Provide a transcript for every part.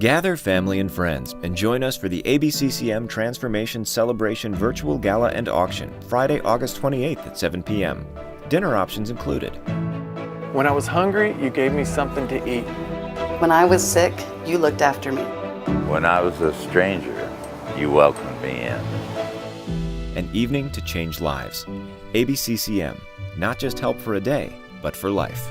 Gather family and friends and join us for the ABCCM Transformation Celebration Virtual Gala and Auction, Friday, August 28th at 7 p.m. Dinner options included. When I was hungry, you gave me something to eat. When I was sick, you looked after me. When I was a stranger, you welcomed me in. An evening to change lives. ABCCM, not just help for a day, but for life.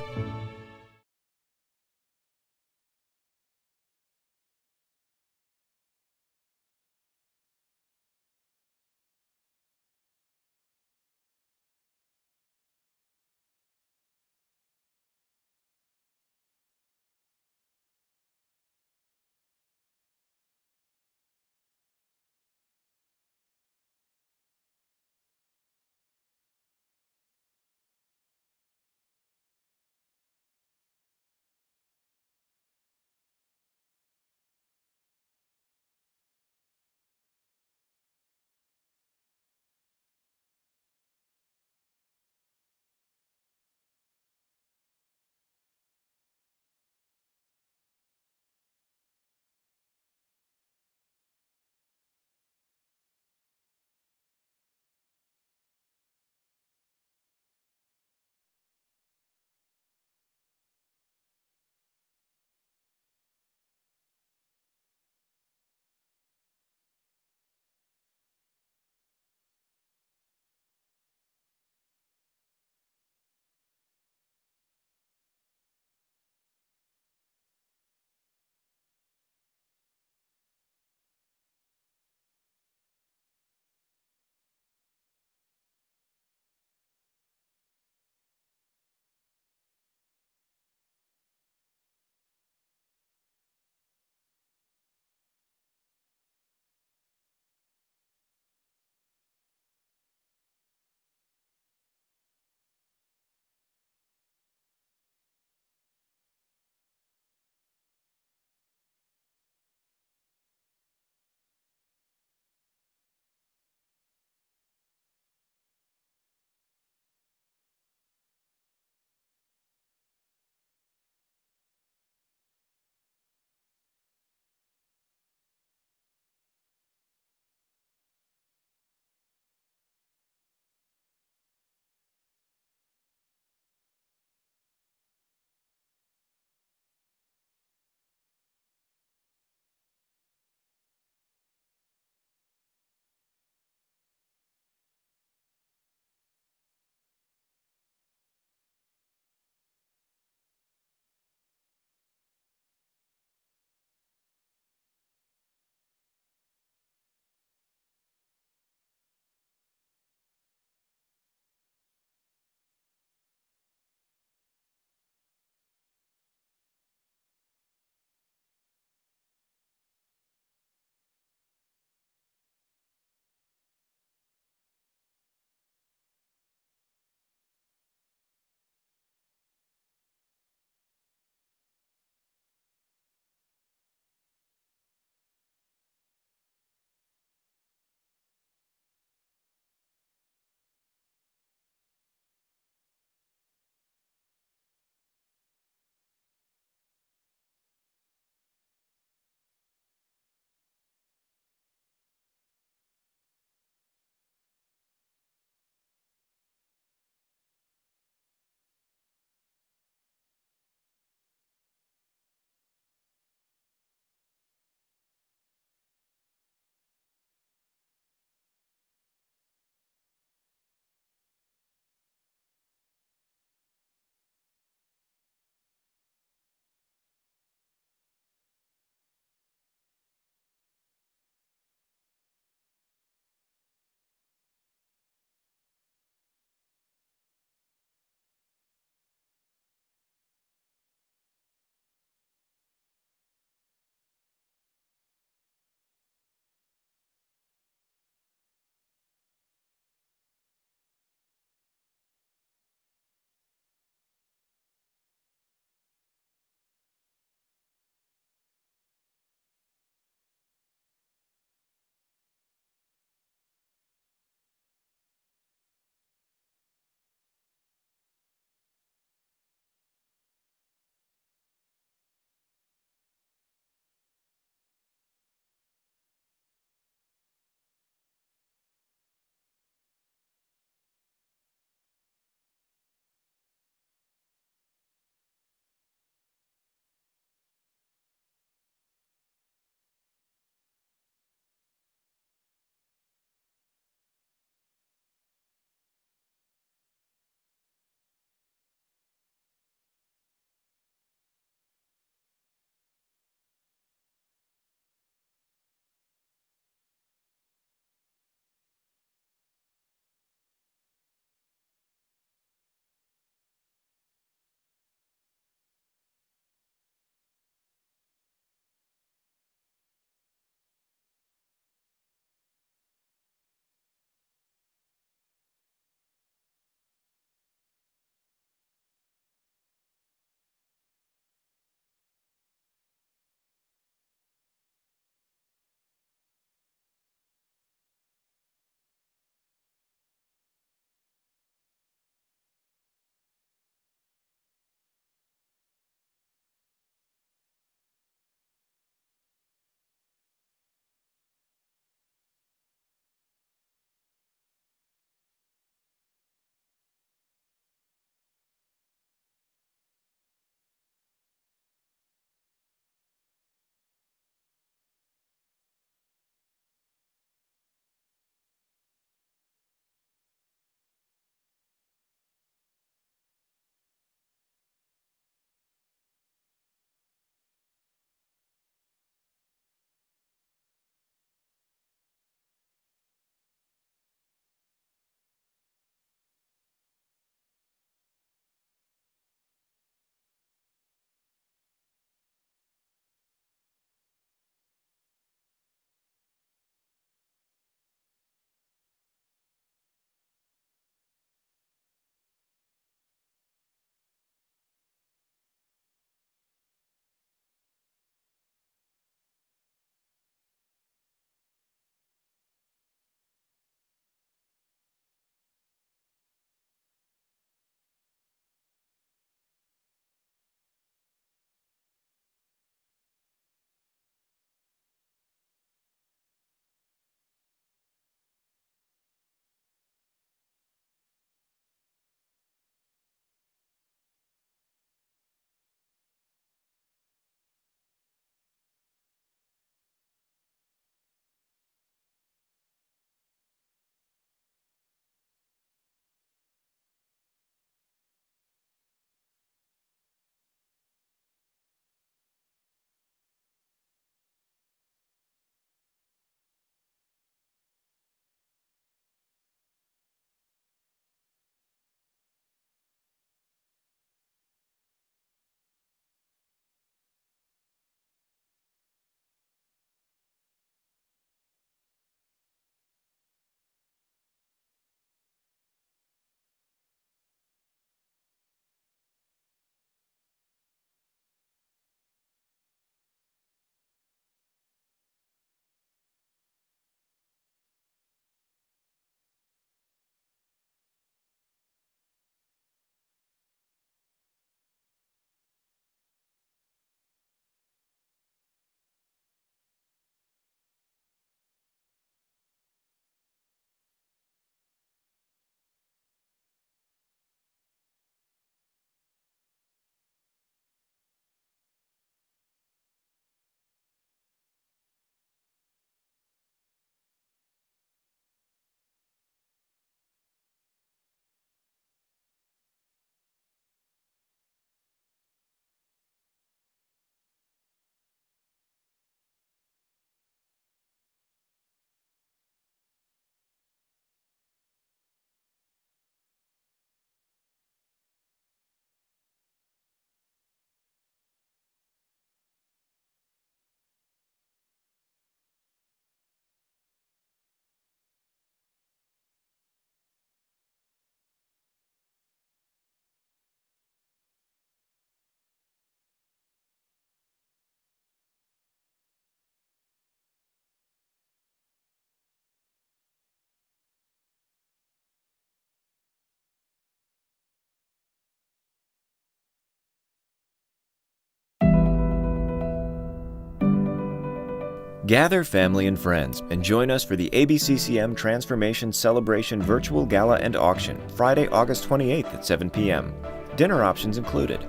Gather family and friends and join us for the ABCCM Transformation Celebration Virtual Gala and Auction, Friday, August 28th at 7 p.m. Dinner options included.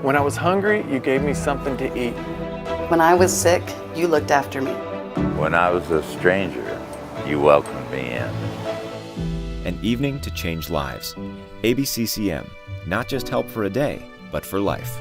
When I was hungry, you gave me something to eat. When I was sick, you looked after me. When I was a stranger, you welcomed me in. An evening to change lives. ABCCM, not just help for a day, but for life.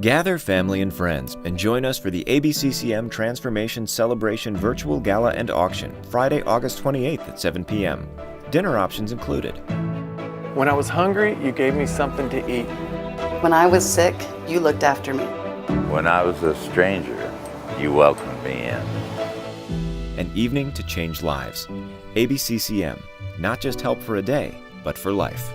Gather family and friends and join us for the ABCCM Transformation Celebration Virtual Gala and Auction, Friday, August 28th at 7 p.m. Dinner options included. When I was hungry, you gave me something to eat. When I was sick, you looked after me. When I was a stranger, you welcomed me in. An evening to change lives. ABCCM, not just help for a day, but for life.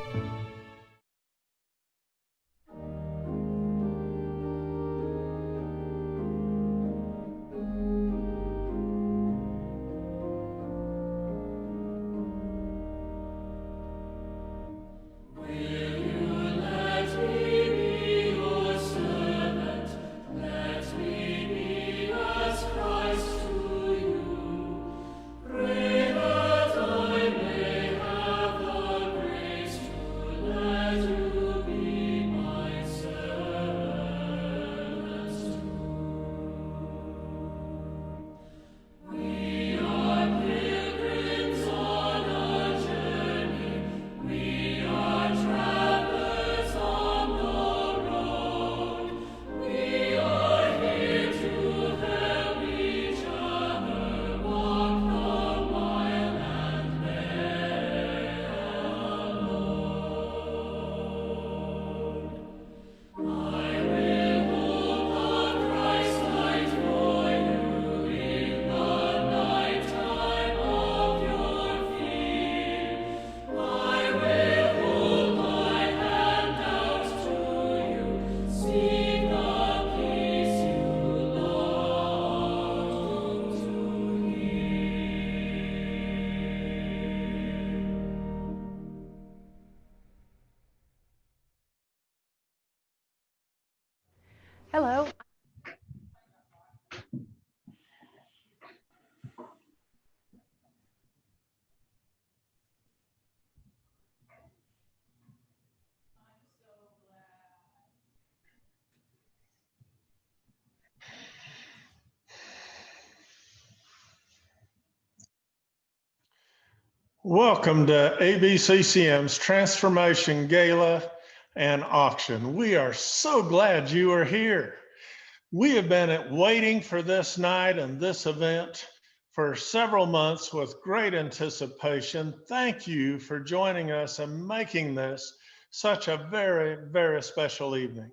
Hello. Welcome to ABCCM's Transformation Gala and Auction. We are so glad you are here. We have been waiting for this night and this event for several months with great anticipation. Thank you for joining us and making this such a very, very special evening.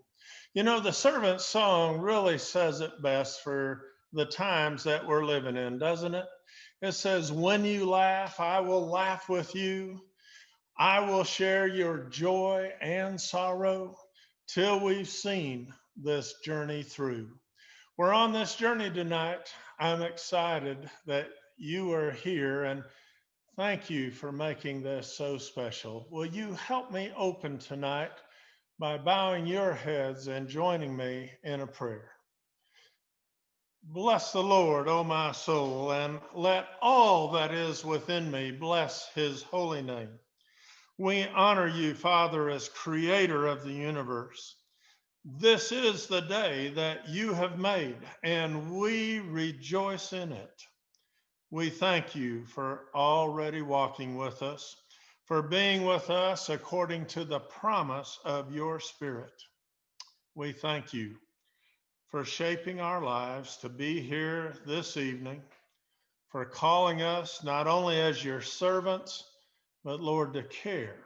You know, the servant song really says it best for the times that we're living in, doesn't it? It says, when you laugh, I will laugh with you. I will share your joy and sorrow till we've seen this journey through. We're on this journey tonight. I'm excited that you are here, and thank you for making this so special. Will you help me open tonight by bowing your heads and joining me in a prayer? Bless the Lord, O my soul, and let all that is within me bless his holy name. We honor you, Father, as creator of the universe. This is the day that you have made, and we rejoice in it. We thank you for already walking with us, for being with us according to the promise of your Spirit. We thank you for shaping our lives to be here this evening, for calling us not only as your servants, but Lord, to care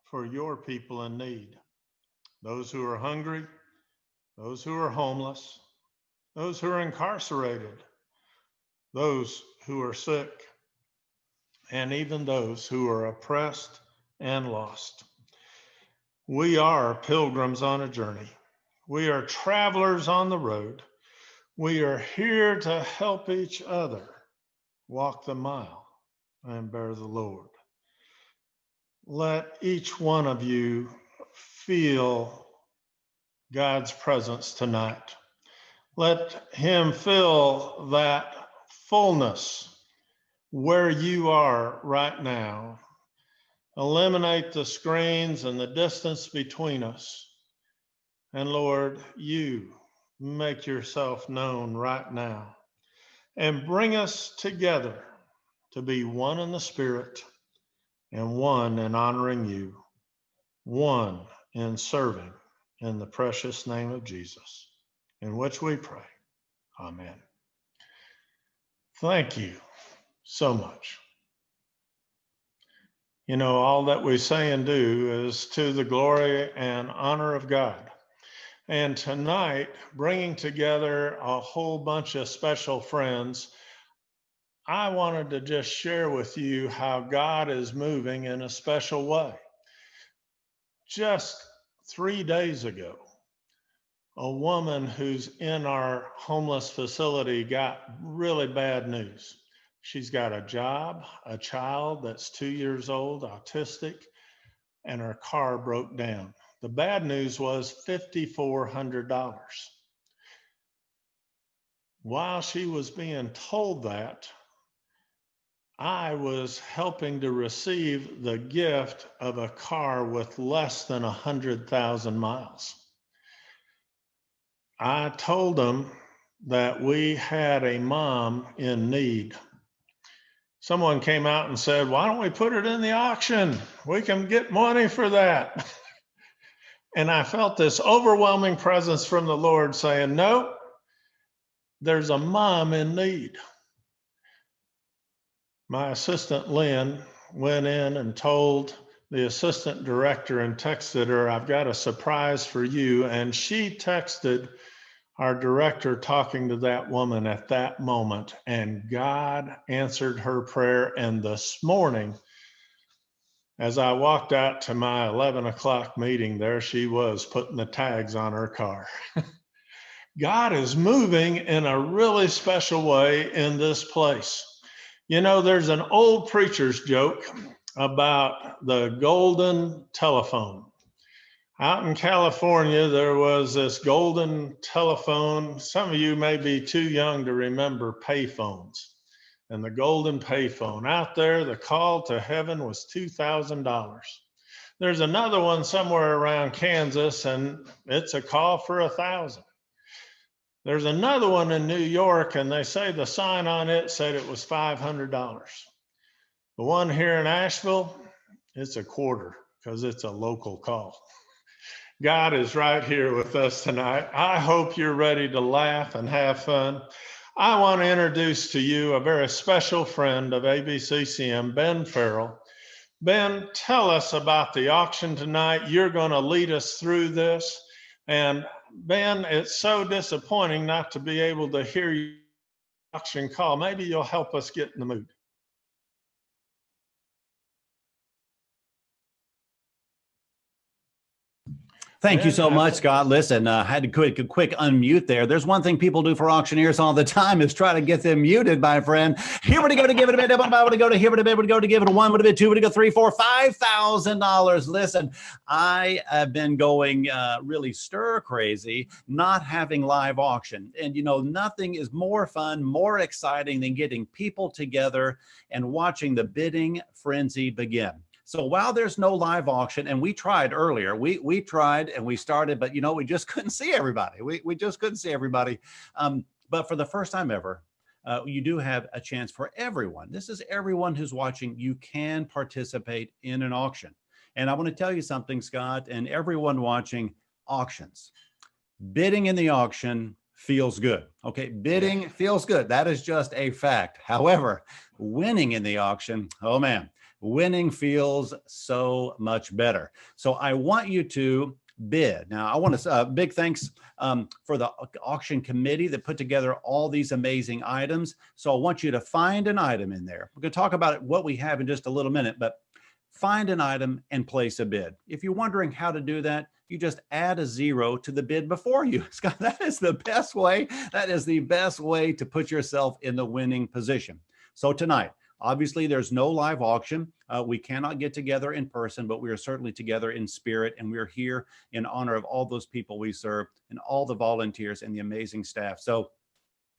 for your people in need. Those who are hungry, those who are homeless, those who are incarcerated, those who are sick, and even those who are oppressed and lost. We are pilgrims on a journey. We are travelers on the road. We are here to help each other walk the mile and bear the Lord. Let each one of you feel God's presence tonight. Let him fill that fullness where you are right now. Eliminate the screens and the distance between us. And Lord, you make yourself known right now and bring us together to be one in the Spirit and one in honoring you, one in serving in the precious name of Jesus. in which we pray. Amen. Thank you so much. You know, all that we say and do is to the glory and honor of God. And tonight, bringing together a whole bunch of special friends, I wanted to just share with you how God is moving in a special way. Just 3 days ago, a woman who's in our homeless facility got really bad news. She's got a job, a child that's 2 years old, autistic, and her car broke down. The bad news was $5,400. While she was being told that, I was helping to receive the gift of a car with less than 100,000 miles. I told them that we had a mom in need. Someone came out and said, why don't we put it in the auction? We can get money for that. And I felt this overwhelming presence from the Lord saying, no, there's a mom in need. My assistant, Lynn, went in and told the assistant director and texted her, I've got a surprise for you. And she texted our director talking to that woman at that moment. And God answered her prayer. And this morning, as I walked out to my 11 o'clock meeting, there she was putting the tags on her car. God is moving in a really special way in this place. You know, there's an old preacher's joke about the golden telephone. Out in California, there was this golden telephone. Some of you may be too young to remember payphones. And the golden payphone. Out there, the call to heaven was $2,000. There's another one somewhere around Kansas, and it's a call for $1,000. There's another one in New York, and they say the sign on it said it was $500. The one here in Asheville, it's a quarter because it's a local call. God is right here with us tonight. I hope you're ready to laugh and have fun. I want to introduce to you a very special friend of ABCCM, Ben Farrell. Ben, tell us about the auction tonight. You're going to lead us through this. And Ben, it's so disappointing not to be able to hear your auction call. Maybe you'll help us get in the mood. Thank you so much, Scott. Listen, I had to quick unmute there. There's one thing people do for auctioneers all the time is try to get them muted, my friend. Here we go to give it a bit. I'm to go to here to bit. Go to give it a one. Would have been two. Would go $3, $4, $5,000. Listen, I have been going really stir crazy, not having live auction, and you know nothing is more fun, more exciting than getting people together and watching the bidding frenzy begin. So while there's no live auction, and we tried earlier, we tried and we started, but you know, we just couldn't see everybody. We just couldn't see everybody. But for the first time ever, you do have a chance for everyone. This is everyone who's watching. You can participate in an auction. And I want to tell you something, Scott, and everyone watching, auctions. Bidding in the auction feels good. Okay, bidding feels good. That is just a fact. However, winning in the auction, oh man. Winning feels so much better. So I want you to bid. Now, I want to big thanks for the auction committee that put together all these amazing items. So I want you to find an item in there. We're going to talk about what we have in just a little minute, but find an item and place a bid. If you're wondering how to do that, you just add a 0 to the bid before you. Scott, that is the best way. That is the best way to put yourself in the winning position. So tonight, obviously, there's no live auction. We cannot get together in person, but we are certainly together in spirit, and we're here in honor of all those people we serve and all the volunteers and the amazing staff. So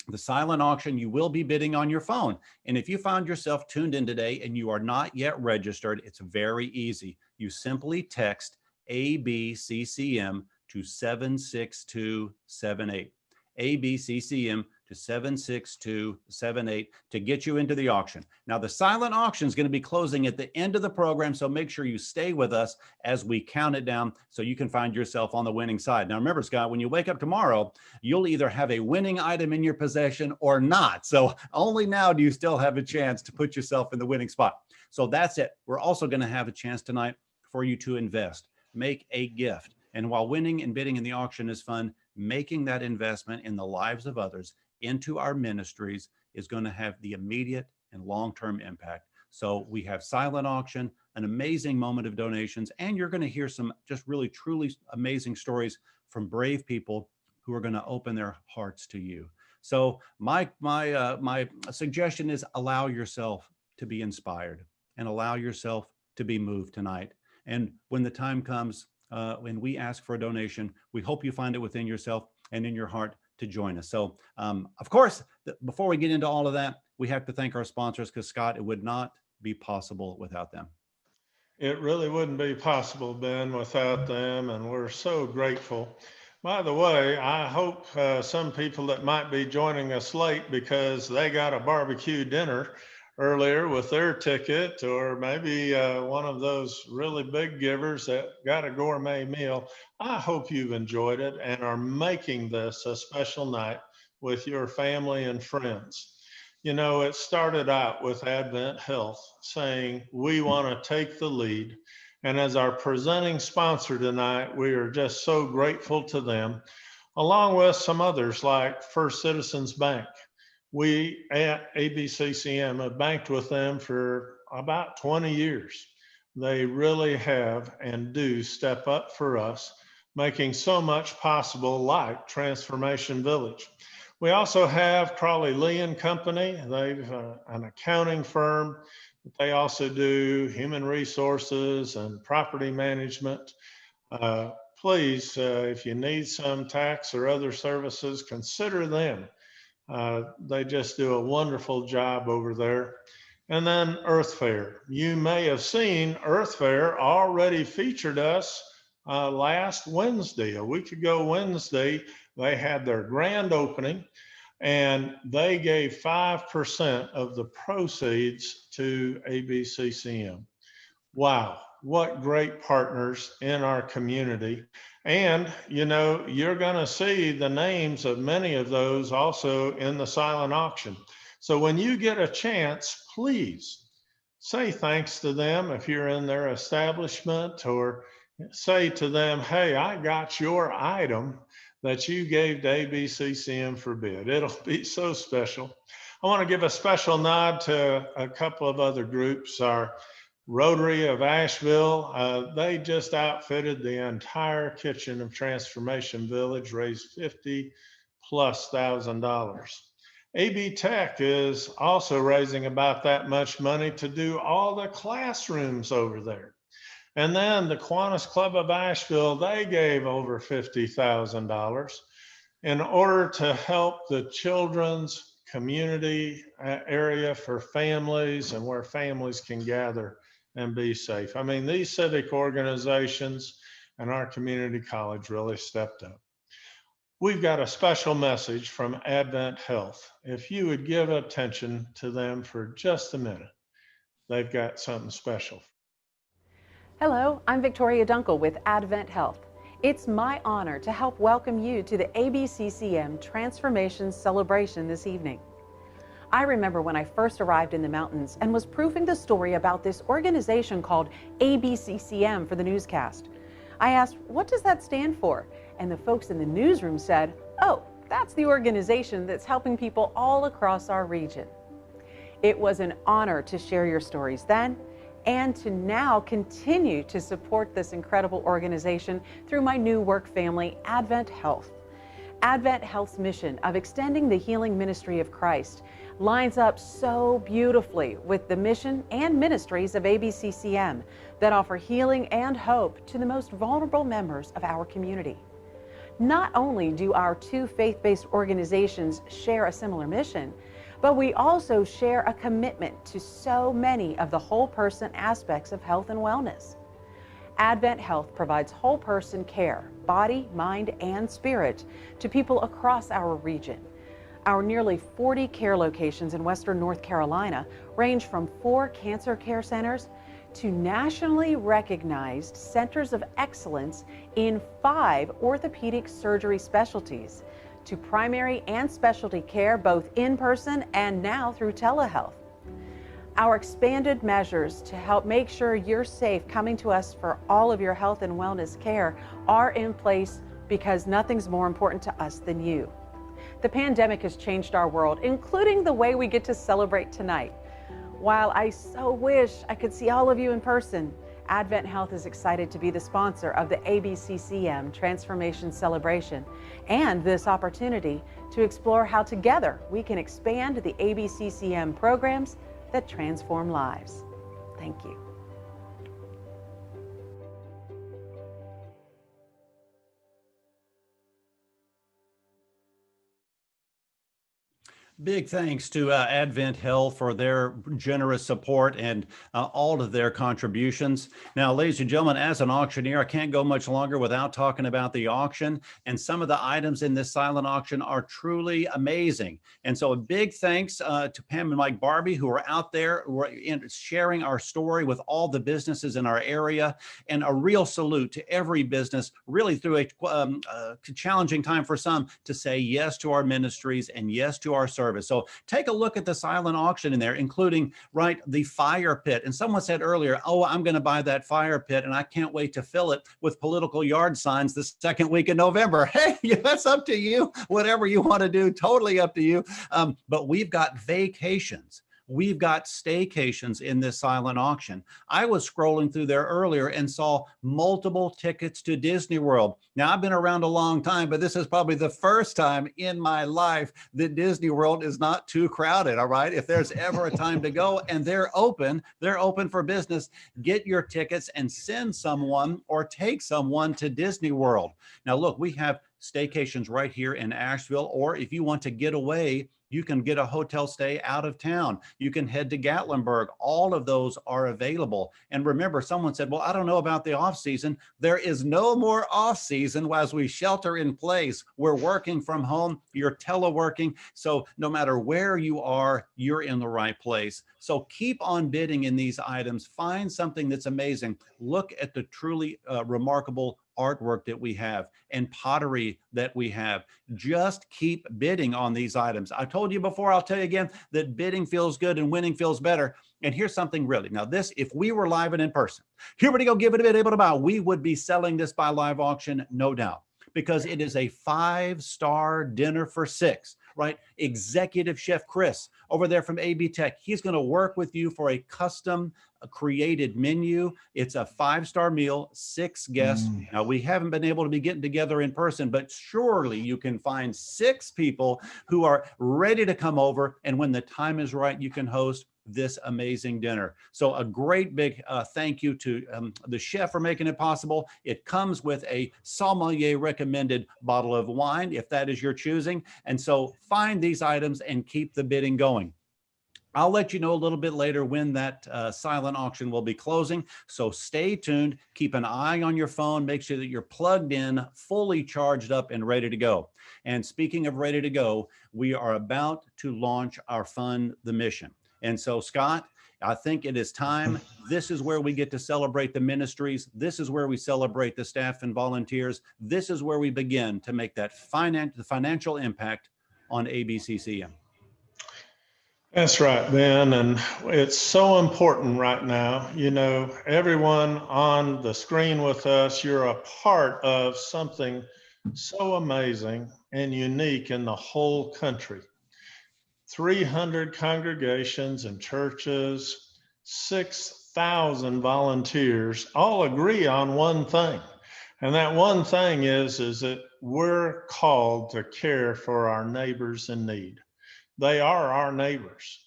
the silent auction, you will be bidding on your phone. And if you found yourself tuned in today and you are not yet registered, it's very easy. You simply text ABCCM to 76278. ABCCM to 76278 to get you into the auction. Now, the silent auction is going to be closing at the end of the program, so make sure you stay with us as we count it down so you can find yourself on the winning side. Now, remember, Scott, when you wake up tomorrow, you'll either have a winning item in your possession or not. So only now do you still have a chance to put yourself in the winning spot. So that's it. We're also going to have a chance tonight for you to invest, make a gift. And while winning and bidding in the auction is fun, making that investment in the lives of others into our ministries is going to have the immediate and long-term impact. So we have silent auction, an amazing moment of donations, and you're going to hear some just really, truly amazing stories from brave people who are going to open their hearts to you. So my suggestion is allow yourself to be inspired and allow yourself to be moved tonight. And when the time comes, when we ask for a donation, we hope you find it within yourself and in your heart to join us. So, of course, before we get into all of that, we have to thank our sponsors because, Scott, it would not be possible without them. It really wouldn't be possible, Ben, without them, and we're so grateful. By the way, I hope some people that might be joining us late because they got a barbecue dinner earlier with their ticket, or maybe one of those really big givers that got a gourmet meal. I hope you've enjoyed it and are making this a special night with your family and friends. You know, it started out with Advent Health saying, we want to take the lead. And as our presenting sponsor tonight, we are just so grateful to them, along with some others like First Citizens Bank. We at ABCCM have banked with them for about 20 years. They really have and do step up for us, making so much possible like Transformation Village. We also have Crawley Lee and Company. They've an accounting firm. They also do human resources and property management. Please, if you need some tax or other services, consider them. They just do a wonderful job over there. And then Earth Fair. You may have seen Earth Fair already featured us last Wednesday, a week ago Wednesday. They had their grand opening and they gave 5% of the proceeds to ABCCM. Wow, what great partners in our community. And, you know, you're going to see the names of many of those also in the silent auction. So when you get a chance, please say thanks to them if you're in their establishment, or say to them, hey, I got your item that you gave to ABCCM for bid. It'll be so special. I want to give a special nod to a couple of other groups. Our Rotary of Asheville, they just outfitted the entire kitchen of Transformation Village, raised $50,000+. AB Tech is also raising about that much money to do all the classrooms over there. And then the Kiwanis Club of Asheville, they gave over $50,000 in order to help the children's community area for families and where families can gather and be safe. I mean, these civic organizations and our community college really stepped up. We've got a special message from Advent Health. If you would give attention to them for just a minute, they've got something special. Hello, I'm Victoria Dunkel with Advent Health. It's my honor to help welcome you to the ABCCM Transformation Celebration this evening. I remember when I first arrived in the mountains and was proofing the story about this organization called ABCCM for the newscast. I asked, what does that stand for? And the folks in the newsroom said, oh, that's the organization that's helping people all across our region. It was an honor to share your stories then and to now continue to support this incredible organization through my new work family, Advent Health. Advent Health's mission of extending the healing ministry of Christ lines up so beautifully with the mission and ministries of ABCCM that offer healing and hope to the most vulnerable members of our community. Not only do our two faith-based organizations share a similar mission, but we also share a commitment to so many of the whole person aspects of health and wellness. Advent Health provides whole person care, body, mind, and spirit to people across our region. Our nearly 40 care locations in Western North Carolina range from 4 cancer care centers to nationally recognized centers of excellence in 5 orthopedic surgery specialties, to primary and specialty care both in person and now through telehealth. Our expanded measures to help make sure you're safe coming to us for all of your health and wellness care are in place because nothing's more important to us than you. The pandemic has changed our world, including the way we get to celebrate tonight. While I so wish I could see all of you in person, Advent Health is excited to be the sponsor of the ABCCM Transformation Celebration and this opportunity to explore how together we can expand the ABCCM programs that transform lives. Thank you. Big thanks to Advent Health for their generous support and all of their contributions. Now, ladies and gentlemen, as an auctioneer, I can't go much longer without talking about the auction. And some of the items in this silent auction are truly amazing. And so a big thanks to Pam and Mike Barbie, who are out there sharing our story with all the businesses in our area. And a real salute to every business, really through a challenging time for some, to say yes to our ministries and yes to our service. So take a look at the silent auction in there, including the fire pit. And someone said earlier, oh, I'm going to buy that fire pit and I can't wait to fill it with political yard signs the second week in November. Hey, that's up to you. Whatever you want to do, totally up to you. But we've got vacations. We've got staycations in this silent auction. I was scrolling through there earlier and saw multiple tickets to Disney World. Now, I've been around a long time, but this is probably the first time in my life that Disney World is not too crowded, all right? If there's ever a time to go and they're open for business, get your tickets and send someone or take someone to Disney World. Now, look, we have staycations right here in Asheville, or if you want to get away, you can get a hotel stay out of town. You can head to Gatlinburg. All of those are available. And remember, someone said, well, I don't know about the off season. There is no more off season as we shelter in place. We're working from home. You're teleworking. So no matter where you are, you're in the right place. So keep on bidding in these items. Find something that's amazing. Look at the truly remarkable artwork that we have and pottery that we have. Just keep bidding on these items. I told you before, I'll tell you again, that bidding feels good and winning feels better. And here's something really. Now this, if we were live and in person, here we go, give it a bit, able to buy, we would be selling this by live auction, no doubt, because it is a 5-star dinner for 6, right? Executive Chef Chris over there from AB Tech, he's going to work with you for a custom created menu. It's a 5-star meal, 6 guests. Now, we haven't been able to be getting together in person, but surely you can find 6 people who are ready to come over. And when the time is right, you can host this amazing dinner. So a great big thank you to the chef for making it possible. It comes with a sommelier recommended bottle of wine, if that is your choosing. And so find these items and keep the bidding going. I'll let you know a little bit later when that silent auction will be closing. So stay tuned, keep an eye on your phone, make sure that you're plugged in, fully charged up and ready to go. And speaking of ready to go, we are about to launch our Fund the Mission. And so, Scott, I think it is time. This is where we get to celebrate the ministries. This is where we celebrate the staff and volunteers. This is where we begin to make that financial impact on ABCCM. That's right, Ben. And it's so important right now. You know, everyone on the screen with us, you're a part of something so amazing and unique in the whole country. 300 congregations and churches, 6,000 volunteers all agree on one thing. And that one thing is that we're called to care for our neighbors in need. They are our neighbors,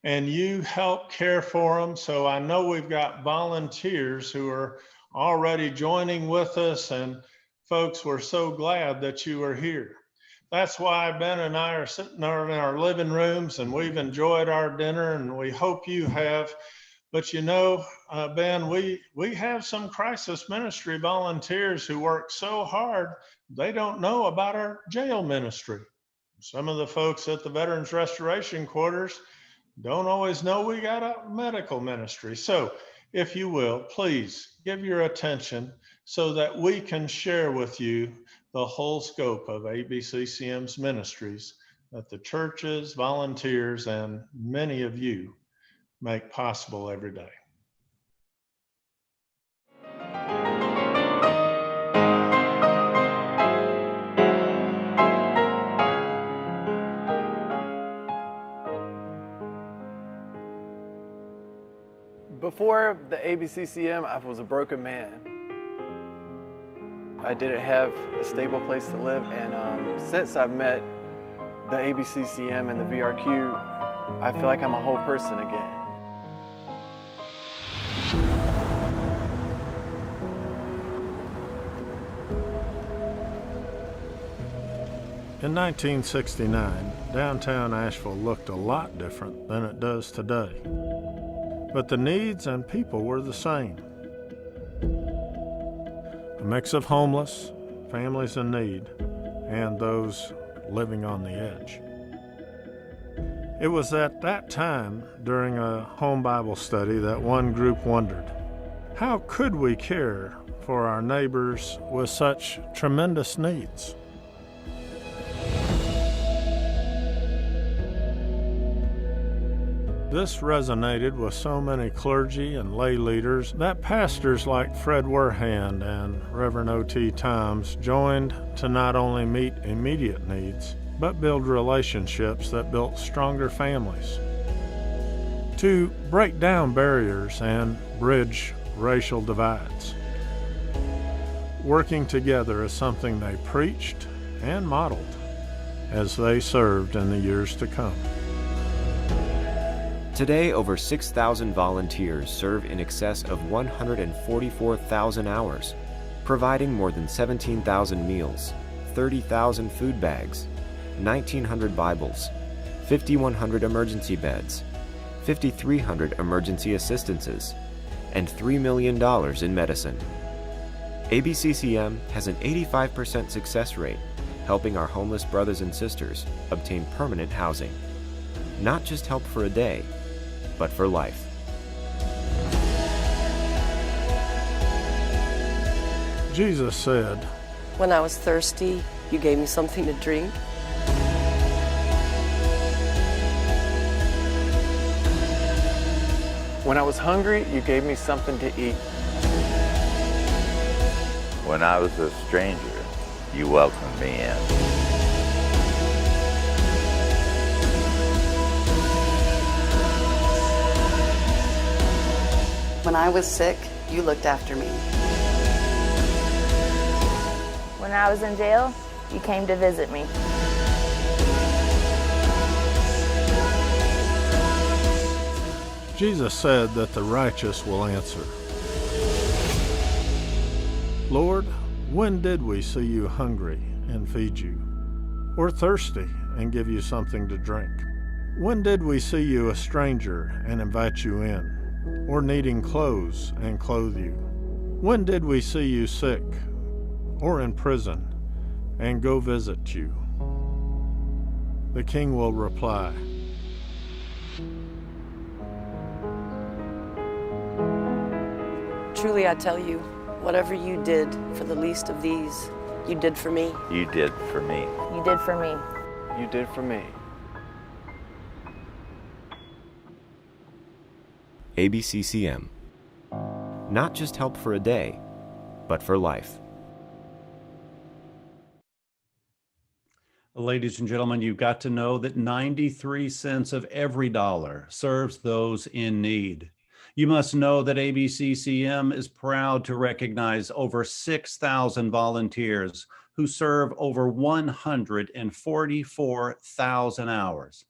and you help care for them. So I know we've got volunteers who are already joining with us, and folks, we're so glad that you are here. That's why Ben and I are sitting there in our living rooms, and we've enjoyed our dinner, and we hope you have. But you know, Ben, we have some crisis ministry volunteers who work so hard, they don't know about our jail ministry. Some of the folks at the Veterans Restoration Quarters don't always know we got a medical ministry. So if you will, please give your attention so that we can share with you the whole scope of ABCCM's ministries that the churches, volunteers, and many of you make possible every day. Before the ABCCM, I was a broken man. I didn't have a stable place to live, and since I've met the ABCCM and the VRQ, I feel like I'm a whole person again. In 1969, downtown Asheville looked a lot different than it does today. But the needs and people were the same. A mix of homeless, families in need, and those living on the edge. It was at that time, during a home Bible study, that one group wondered, how could we care for our neighbors with such tremendous needs? This resonated with so many clergy and lay leaders that pastors like Fred Werhand and Reverend O.T. Toms joined to not only meet immediate needs, but build relationships that built stronger families, to break down barriers and bridge racial divides. Working together is something they preached and modeled as they served in the years to come. Today, over 6,000 volunteers serve in excess of 144,000 hours, providing more than 17,000 meals, 30,000 food bags, 1,900 Bibles, 5,100 emergency beds, 5,300 emergency assistances, and $3 million in medicine. ABCCM has an 85% success rate, helping our homeless brothers and sisters obtain permanent housing. Not just help for a day, but for life. Jesus said, "When I was thirsty, you gave me something to drink. When I was hungry, you gave me something to eat. When I was a stranger, you welcomed me in. When I was sick, you looked after me. When I was in jail, you came to visit me. Jesus said that the righteous will answer, Lord, when did we see you hungry and feed you, or thirsty and give you something to drink? When did we see you a stranger and invite you in, or needing clothes and clothe you? When did we see you sick or in prison and go visit you? The king will reply, Truly I tell you, whatever you did for the least of these, you did for me. You did for me. You did for me. You did for me. ABCCM. Not just help for a day, but for life. Ladies and gentlemen, you've got to know that 93 cents of every dollar serves those in need. You must know that ABCCM is proud to recognize over 6,000 volunteers who serve over 144,000 hours.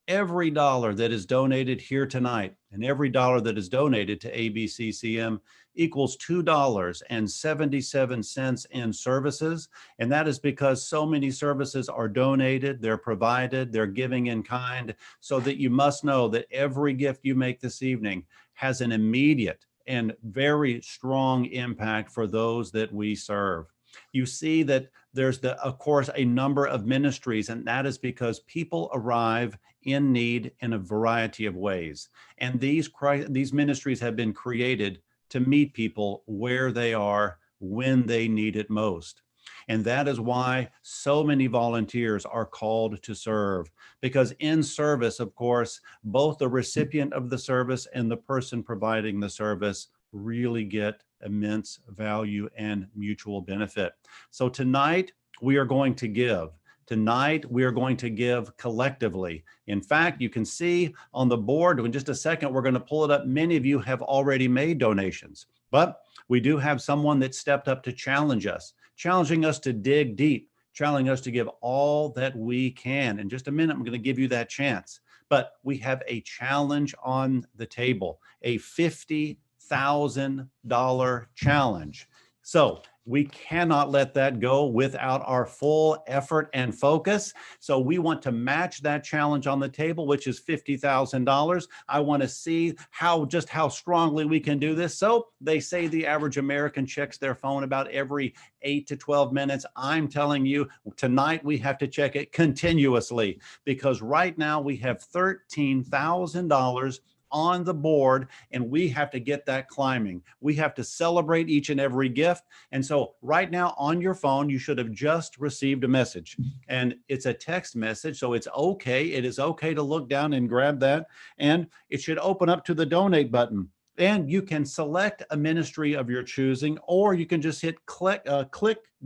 Every dollar that is donated here tonight and every dollar that is donated to ABCCM equals $2.77 in services. And that is because so many services are donated, they're provided, they're giving in kind, so that you must know that every gift you make this evening has an immediate and very strong impact for those that we serve. You see that There's of course, a number of ministries, and that is because people arrive in need in a variety of ways. And these ministries have been created to meet people where they are when they need it most. And that is why so many volunteers are called to serve, because in service, of course, both the recipient of the service and the person providing the service really get immense value and mutual benefit. So tonight, we are going to give. Tonight, we are going to give collectively. In fact, you can see on the board in just a second, we're going to pull it up. Many of you have already made donations, but we do have someone that stepped up to challenge us, challenging us to dig deep, challenging us to give all that we can. In just a minute, I'm going to give you that chance. But we have a challenge on the table, a $50,000 challenge. So we cannot let that go without our full effort and focus. So we want to match that challenge on the table, which is $50,000. I want to see how strongly we can do this. So they say the average American checks their phone about every 8 to 12 minutes. I'm telling you, tonight we have to check it continuously, because right now we have $13,000 on the board, and we have to get that climbing. We have to celebrate each and every gift. And so right now on your phone, you should have just received a message, and it's a text message. So it's okay. It is okay to look down and grab that, and it should open up to the donate button. And you can select a ministry of your choosing, or you can just hit click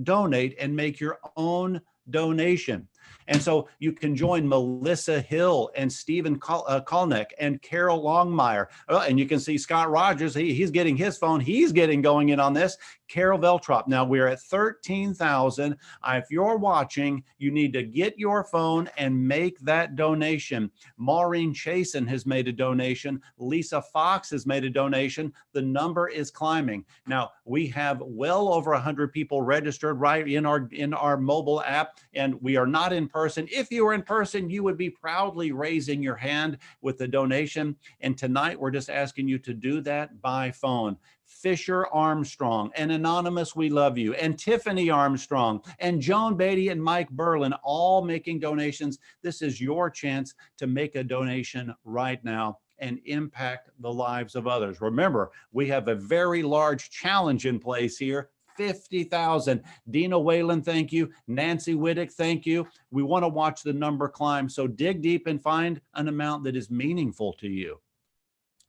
donate and make your own donation. And so you can join Melissa Hill and Stephen Kalnick and Carol Longmire. And you can see Scott Rogers. He's getting his phone. He's getting going in on this. Carol Veltrop. Now we're at 13,000. If you're watching, you need to get your phone and make that donation. Maureen Chasen has made a donation. Lisa Fox has made a donation. The number is climbing. Now we have well over 100 people registered right in our mobile app, and we are not in person. If you were in person, you would be proudly raising your hand with the donation. And tonight, we're just asking you to do that by phone. Fisher Armstrong and Anonymous, we love you, and Tiffany Armstrong and Joan Beatty and Mike Berlin, all making donations. This is your chance to make a donation right now and impact the lives of others. Remember, we have a very large challenge in place here. 50,000. Dina Whalen, thank you. Nancy Whittick, thank you. We want to watch the number climb. So dig deep and find an amount that is meaningful to you.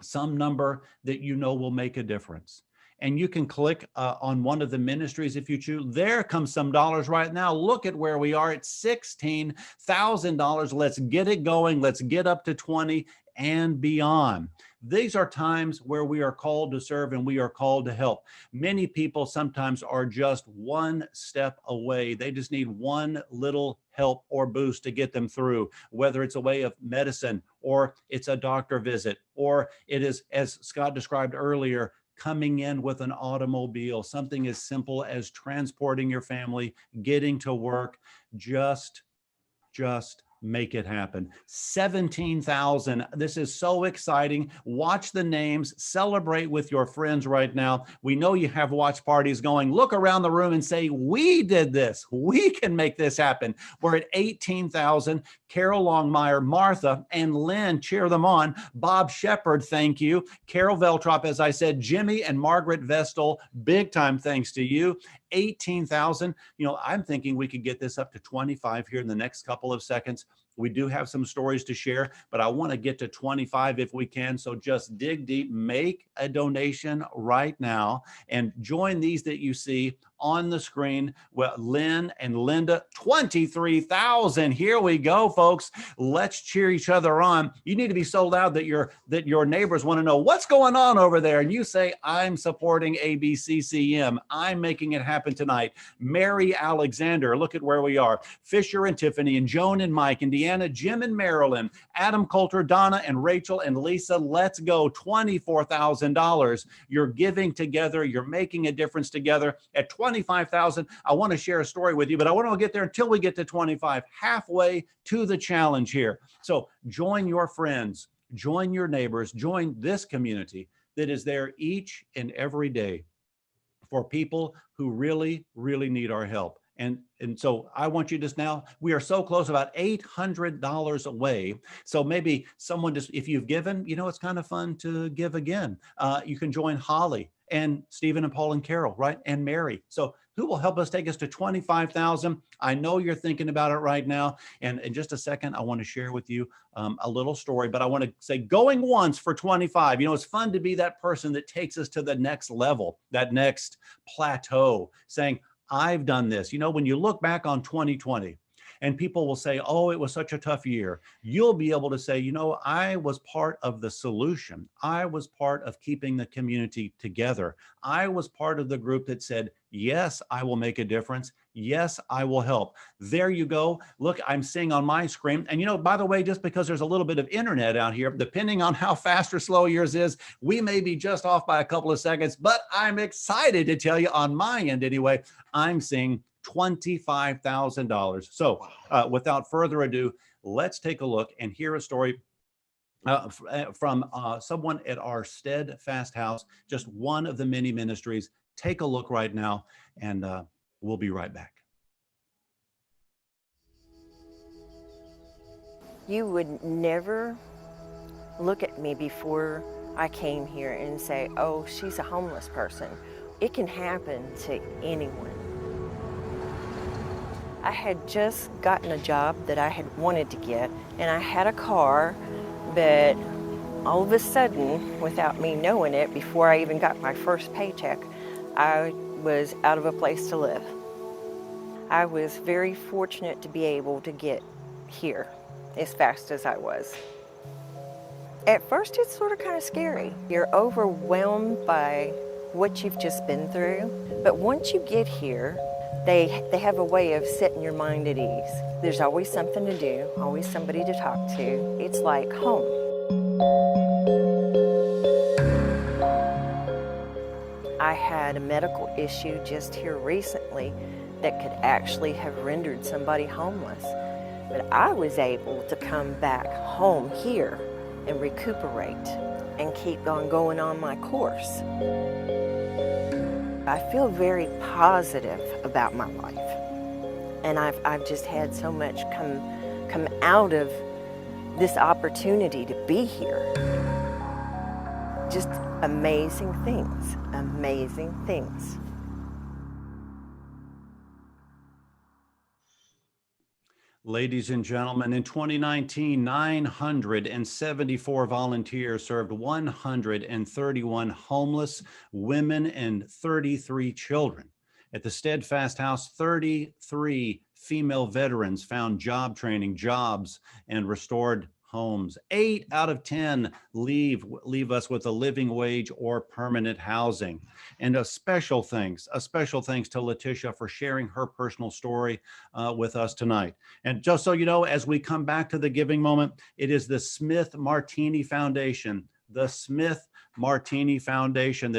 Some number that you know will make a difference. And you can click on one of the ministries if you choose. There comes some dollars right now. Look at where we are at $16,000. Let's get it going. Let's get up to 20 and beyond. These are times where we are called to serve and we are called to help. Many people sometimes are just one step away. They just need one little help or boost to get them through, whether it's a way of medicine, or it's a doctor visit, or it is, as Scott described earlier, coming in with an automobile, something as simple as transporting your family, getting to work. Just make it happen. 17,000. This is so exciting. Watch the names, celebrate with your friends right now. We know you have watch parties going. Look around the room and say, we did this. We can make this happen. We're at 18,000. Carol Longmire, Martha, and Lynn, cheer them on. Bob Shepard, thank you. Carol Veltrop, as I said, Jimmy and Margaret Vestal, big time thanks to you. 18,000. You know, I'm thinking we could get this up to 25 here in the next couple of seconds. We do have some stories to share, but I want to get to 25 if we can. So just dig deep, make a donation right now, and join these that you see on the screen. Well, Lynn and Linda, 23,000. Here we go, folks. Let's cheer each other on. You need to be so loud that your neighbors want to know what's going on over there. And you say, I'm supporting ABCCM. I'm making it happen tonight. Mary Alexander, look at where we are. Fisher and Tiffany and Joan and Mike and Deanna, Jim and Marilyn, Adam Coulter, Donna and Rachel and Lisa. Let's go. $24,000. You're giving together. You're making a difference together. At 25,000, I want to share a story with you, but I want to get there until we get to 25, halfway to the challenge here. So join your friends, join your neighbors, join this community that is there each and every day for people who really, really need our help. And so I want you just now, we are so close, about $800 away. So maybe someone just, if you've given, it's kind of fun to give again. You can join Holly and Stephen and Paul and Carol, right? And Mary. So who will help us take us to 25,000? I know you're thinking about it right now. And in just a second, I want to share with you a little story, but I want to say going once for 25. It's fun to be that person that takes us to the next level, that next plateau, saying, I've done this. When you look back on 2020 and people will say, oh, it was such a tough year, you'll be able to say, I was part of the solution. I was part of keeping the community together. I was part of the group that said, yes, I will make a difference. Yes, I will help. There you go. Look, I'm seeing on my screen. And by the way, just because there's a little bit of internet out here, depending on how fast or slow yours is, we may be just off by a couple of seconds, but I'm excited to tell you on my end anyway, I'm seeing $25,000. So without further ado, let's take a look and hear a story from someone at our Steadfast House, just one of the many ministries. Take a look right now, and we'll be right back. You would never look at me before I came here and say, oh, she's a homeless person. It can happen to anyone. I had just gotten a job that I had wanted to get, and I had a car, but all of a sudden, without me knowing it, before I even got my first paycheck, I was out of a place to live. I was very fortunate to be able to get here as fast as I was. At first, it's sort of kind of scary. You're overwhelmed by what you've just been through, but once you get here, they have a way of setting your mind at ease. There's always something to do, always somebody to talk to. It's like home. I had a medical issue just here recently that could actually have rendered somebody homeless. But I was able to come back home here and recuperate and keep on going on my course. I feel very positive about my life. And I've just had so much come out of this opportunity to be here. Just amazing things, amazing things. Ladies and gentlemen, in 2019, 974 volunteers served 131 homeless women and 33 children. At the Steadfast House, 33 female veterans found job training, jobs, and restored homes. 8 out of 10 leave us with a living wage or permanent housing. And a special thanks to Letitia for sharing her personal story with us tonight. And just so you know, as we come back to the giving moment, it is the Smith Martini Foundation, that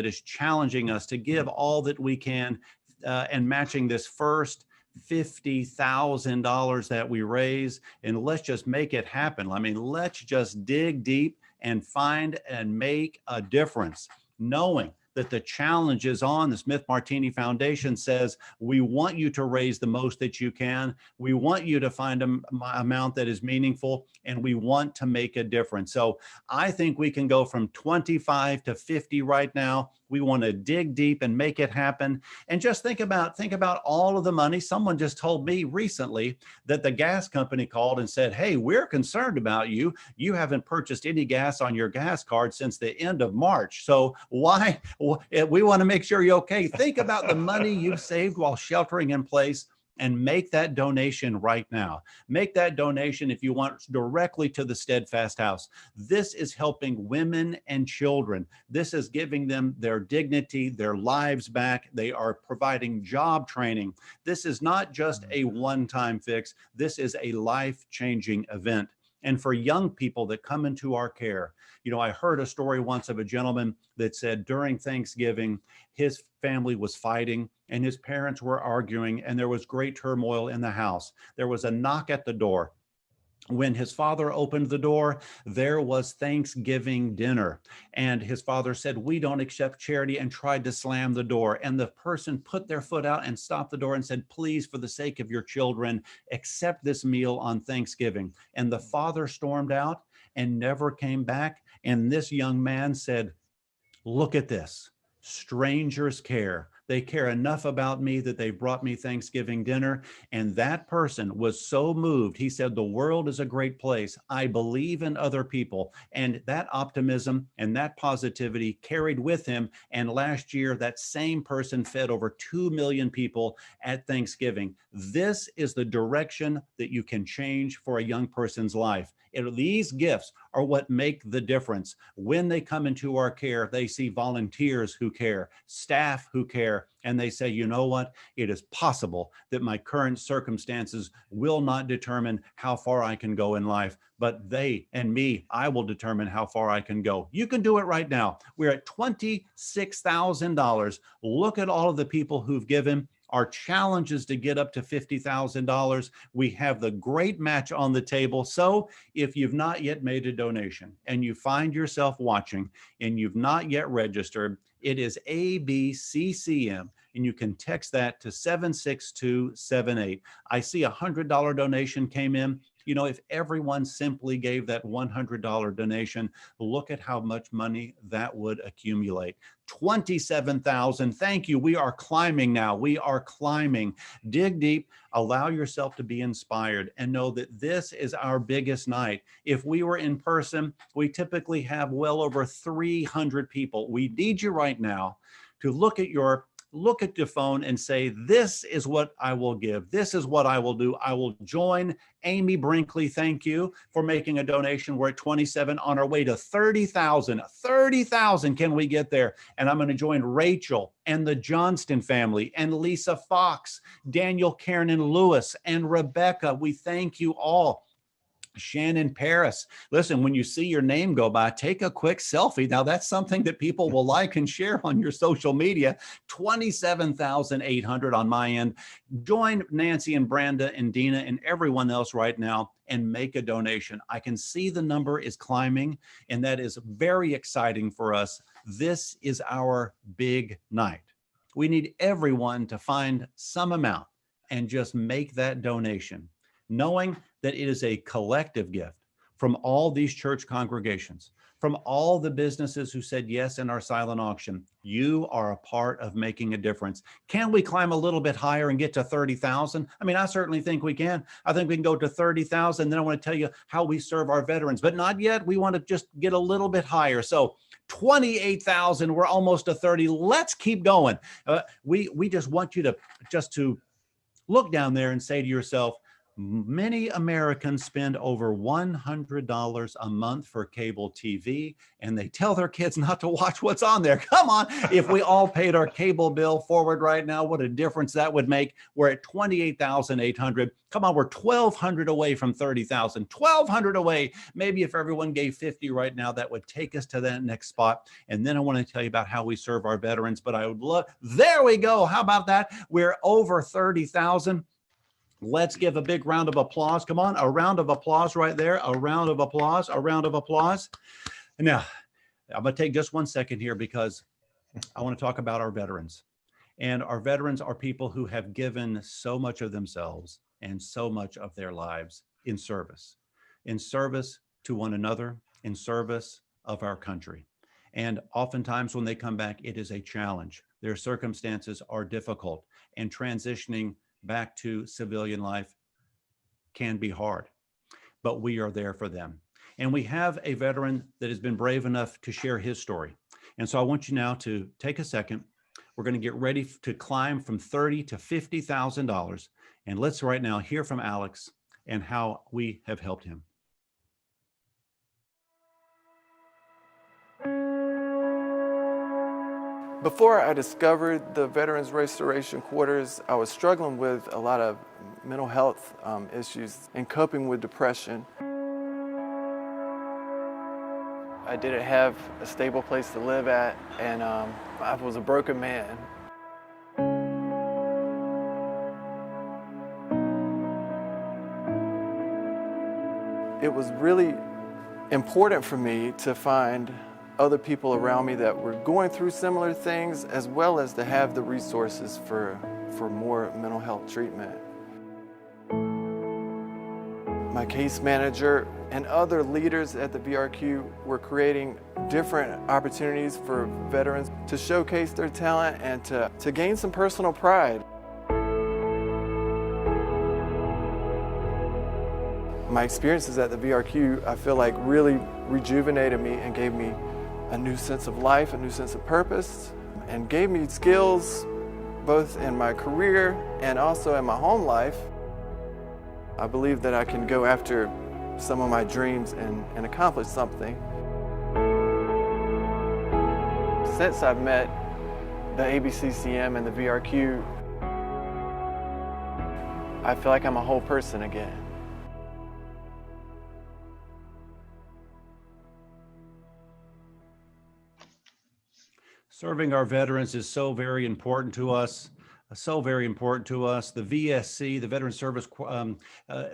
is challenging us to give all that we can and matching this first $50,000 that we raise, and let's just make it happen. I mean, let's just dig deep and find and make a difference, knowing that the challenge is on. The Smith Martini Foundation says, we want you to raise the most that you can. We want you to find an amount that is meaningful, and we want to make a difference. So I think we can go from 25 to 50 right now. We want to dig deep and make it happen. And just think about all of the money. Someone just told me recently that the gas company called and said, hey, we're concerned about you. You haven't purchased any gas on your gas card since the end of March. So why? We want to make sure you're okay. Think about the money you've saved while sheltering in place, and make that donation right now. Make that donation if you want, directly to the Steadfast House. This is helping women and children. This is giving them their dignity, their lives back. They are providing job training. This is not just a one-time fix. This is a life-changing event. And for young people that come into our care, I heard a story once of a gentleman that said during Thanksgiving, his family was fighting and his parents were arguing, and there was great turmoil in the house. There was a knock at the door. When his father opened the door, there was Thanksgiving dinner. And his father said, "We don't accept charity," and tried to slam the door. And the person put their foot out and stopped the door and said, "Please, for the sake of your children, accept this meal on Thanksgiving." And the father stormed out and never came back. And this young man said, "Look at this. Strangers care. They care enough about me that they brought me Thanksgiving dinner." And that person was so moved. He said, "The world is a great place. I believe in other people." And that optimism and that positivity carried with him. And last year, that same person fed over 2 million people at Thanksgiving. This is the direction that you can change for a young person's life. These gifts are what make the difference. When they come into our care, they see volunteers who care, staff who care, and they say, "You know what? It is possible that my current circumstances will not determine how far I can go in life, but they and me, I will determine how far I can go." You can do it right now. We're at $26,000. Look at all of the people who've given. Our challenge is to get up to $50,000. We have the great match on the table. So if you've not yet made a donation and you find yourself watching and you've not yet registered, it is ABCCM, and you can text that to 76278. I see a $100 donation came in. You know, if everyone simply gave that $100 donation, look at how much money that would accumulate. 27,000. Thank you. We are climbing now. We are climbing. Dig deep. Allow yourself to be inspired and know that this is our biggest night. If we were in person, we typically have well over 300 people. We need you right now to look at your phone and say, "This is what I will give. This is what I will do. I will join Amy Brinkley. Thank you for making a donation. We're at 27, on our way to 30,000. 30,000. Can we get there?" And I'm going to join Rachel and the Johnston family and Lisa Fox, Daniel, Karen, and Lewis, and Rebecca. We thank you all. Shannon Paris. Listen, when you see your name go by, take a quick selfie. Now, that's something that people will like and share on your social media. 27,800 on my end. Join Nancy and Brenda and Dina and everyone else right now and make a donation. I can see the number is climbing, and that is very exciting for us. This is our big night. We need everyone to find some amount and just make that donation, knowing that it is a collective gift from all these church congregations, from all the businesses who said yes in our silent auction. You are a part of making a difference. Can we climb a little bit higher and get to 30,000? I mean, I certainly think we can. I think we can go to 30,000. Then I want to tell you how we serve our veterans, but not yet. We want to just get a little bit higher. So 28,000, we're almost to 30. Let's keep going. We just want you to look down there and say to yourself, many Americans spend over $100 a month for cable TV, and they tell their kids not to watch what's on there. Come on, if we all paid our cable bill forward right now, what a difference that would make. We're at 28,800. Come on, we're 1,200 away from 30,000. 1,200 away. Maybe if everyone gave 50 right now, that would take us to that next spot. And then I want to tell you about how we serve our veterans. But I would love, there we go. How about that? We're over 30,000. Let's give a big round of applause. Come on, a round of applause right there. A round of applause, a round of applause. Now, I'm going to take just 1 second here because I want to talk about our veterans. And our veterans are people who have given so much of themselves and so much of their lives in service to one another, in service of our country. And oftentimes when they come back, it is a challenge. Their circumstances are difficult, and transitioning back to civilian life can be hard, but we are there for them. And we have a veteran that has been brave enough to share his story. And so I want you now to take a second. We're going to get ready to climb from $30,000 to $50,000. And let's right now hear from Alex and how we have helped him. Before I discovered the Veterans Restoration Quarters, I was struggling with a lot of mental health issues and coping with depression. I didn't have a stable place to live at, and I was a broken man. was really important for me to find other people around me that were going through similar things, as well as to have the resources for more mental health treatment. My case manager and other leaders at the VRQ were creating different opportunities for veterans to showcase their talent and to gain some personal pride. My experiences at the VRQ, I feel like, really rejuvenated me and gave me a new sense of life, a new sense of purpose, and gave me skills both in my career and also in my home life. I believe that I can go after some of my dreams and accomplish something. Since I've met the ABCCM and the VRQ, I feel like I'm a whole person again. Serving our veterans is so very important to us. So very important to us. The VSC, the Veteran Service,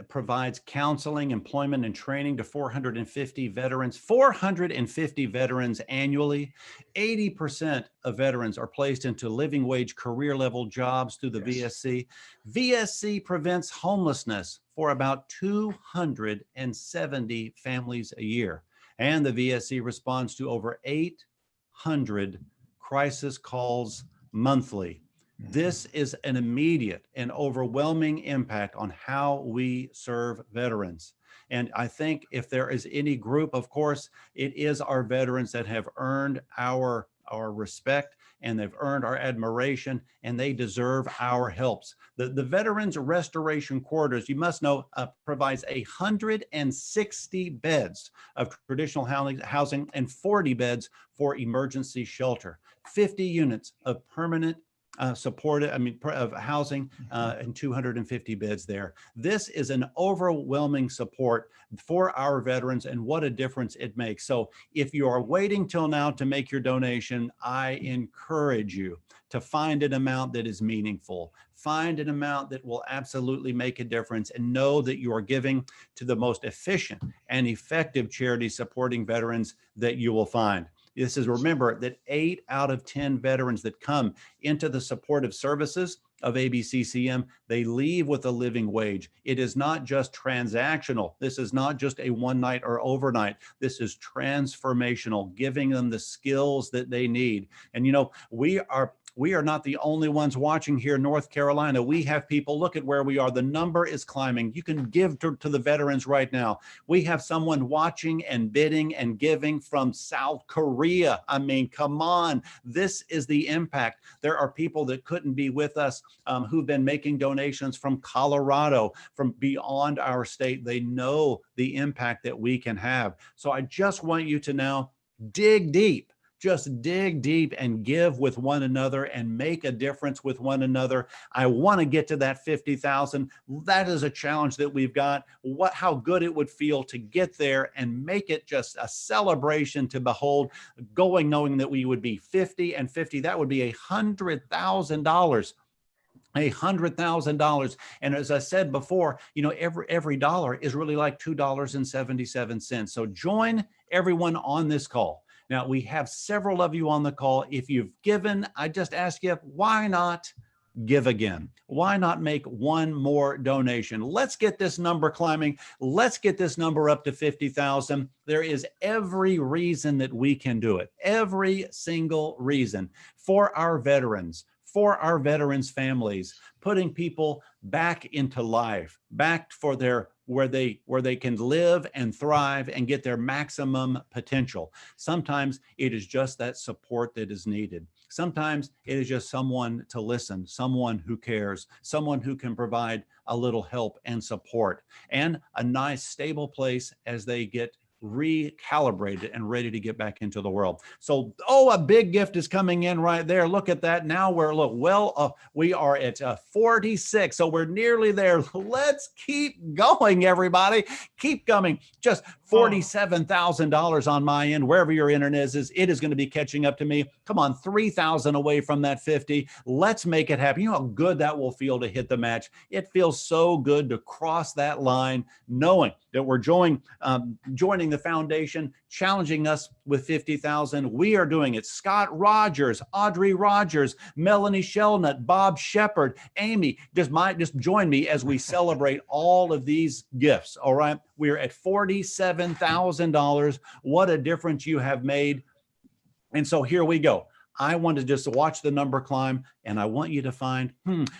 provides counseling, employment, and training to 450 veterans. 450 veterans annually. 80% of veterans are placed into living wage career level jobs through the VSC. VSC prevents homelessness for about 270 families a year. And the VSC responds to over 800 crisis calls monthly. This is an immediate and overwhelming impact on how we serve veterans. And I think if there is any group, of course, it is our veterans that have earned our respect, and they've earned our admiration, and they deserve our helps. The Veterans Restoration Quarters, you must know, provides 160 beds of traditional housing and 40 beds for emergency shelter, 50 units of permanent of housing, and 250 beds there. This is an overwhelming support for our veterans, and what a difference it makes. So if you are waiting till now to make your donation, I encourage you to find an amount that is meaningful. Find an amount that will absolutely make a difference, and know that you are giving to the most efficient and effective charity supporting veterans that you will find. This is, remember that 8 out of 10 veterans that come into the supportive services of ABCCM, they leave with a living wage. It is not just transactional. This is not just a one night or overnight. This is transformational, giving them the skills that they need. And you know, we are not the only ones watching here in North Carolina. We have people, look at where we are. The number is climbing. You can give to the veterans right now. We have someone watching and bidding and giving from South Korea. I mean, come on. This is the impact. There are people that couldn't be with us who've been making donations from Colorado, from beyond our state. They know the impact that we can have. So I just want you to now dig deep. Just dig deep and give with one another and make a difference with one another. I want to get to that 50,000. That is a challenge that we've got. How good it would feel to get there and make it just a celebration to behold, knowing that we would be 50 and 50. That would be $100,000. $100,000. And as I said before, you know, every dollar is really like $2.77. So join everyone on this call. Now, we have several of you on the call. If you've given, I just ask you, why not give again? Why not make one more donation? Let's get this number climbing. Let's get this number up to 50,000. There is every reason that we can do it. Every single reason for our veterans, for our veterans' families, putting people back into life, back for where they can live and thrive and get their maximum potential. Sometimes it is just that support that is needed. Sometimes it is just someone to listen, someone who cares, someone who can provide a little help and support, and a nice stable place as they get recalibrated and ready to get back into the world. So, a big gift is coming in right there. Look at that. Now we are at 46. So we're nearly there. Let's keep going, everybody. Keep coming. Just $47,000 on my end, wherever your internet is, it is going to be catching up to me. Come on, 3,000 away from that 50. Let's make it happen. You know how good that will feel to hit the match. It feels so good to cross that line, knowing that we're joining the foundation, challenging us with 50,000. We are doing it. Scott Rogers, Audrey Rogers, Melanie Shellnut, Bob Shepard, Amy, just join me as we celebrate all of these gifts. All right. We're at $47,000. What a difference you have made. And so here we go. I want to just watch the number climb, and I want you to find,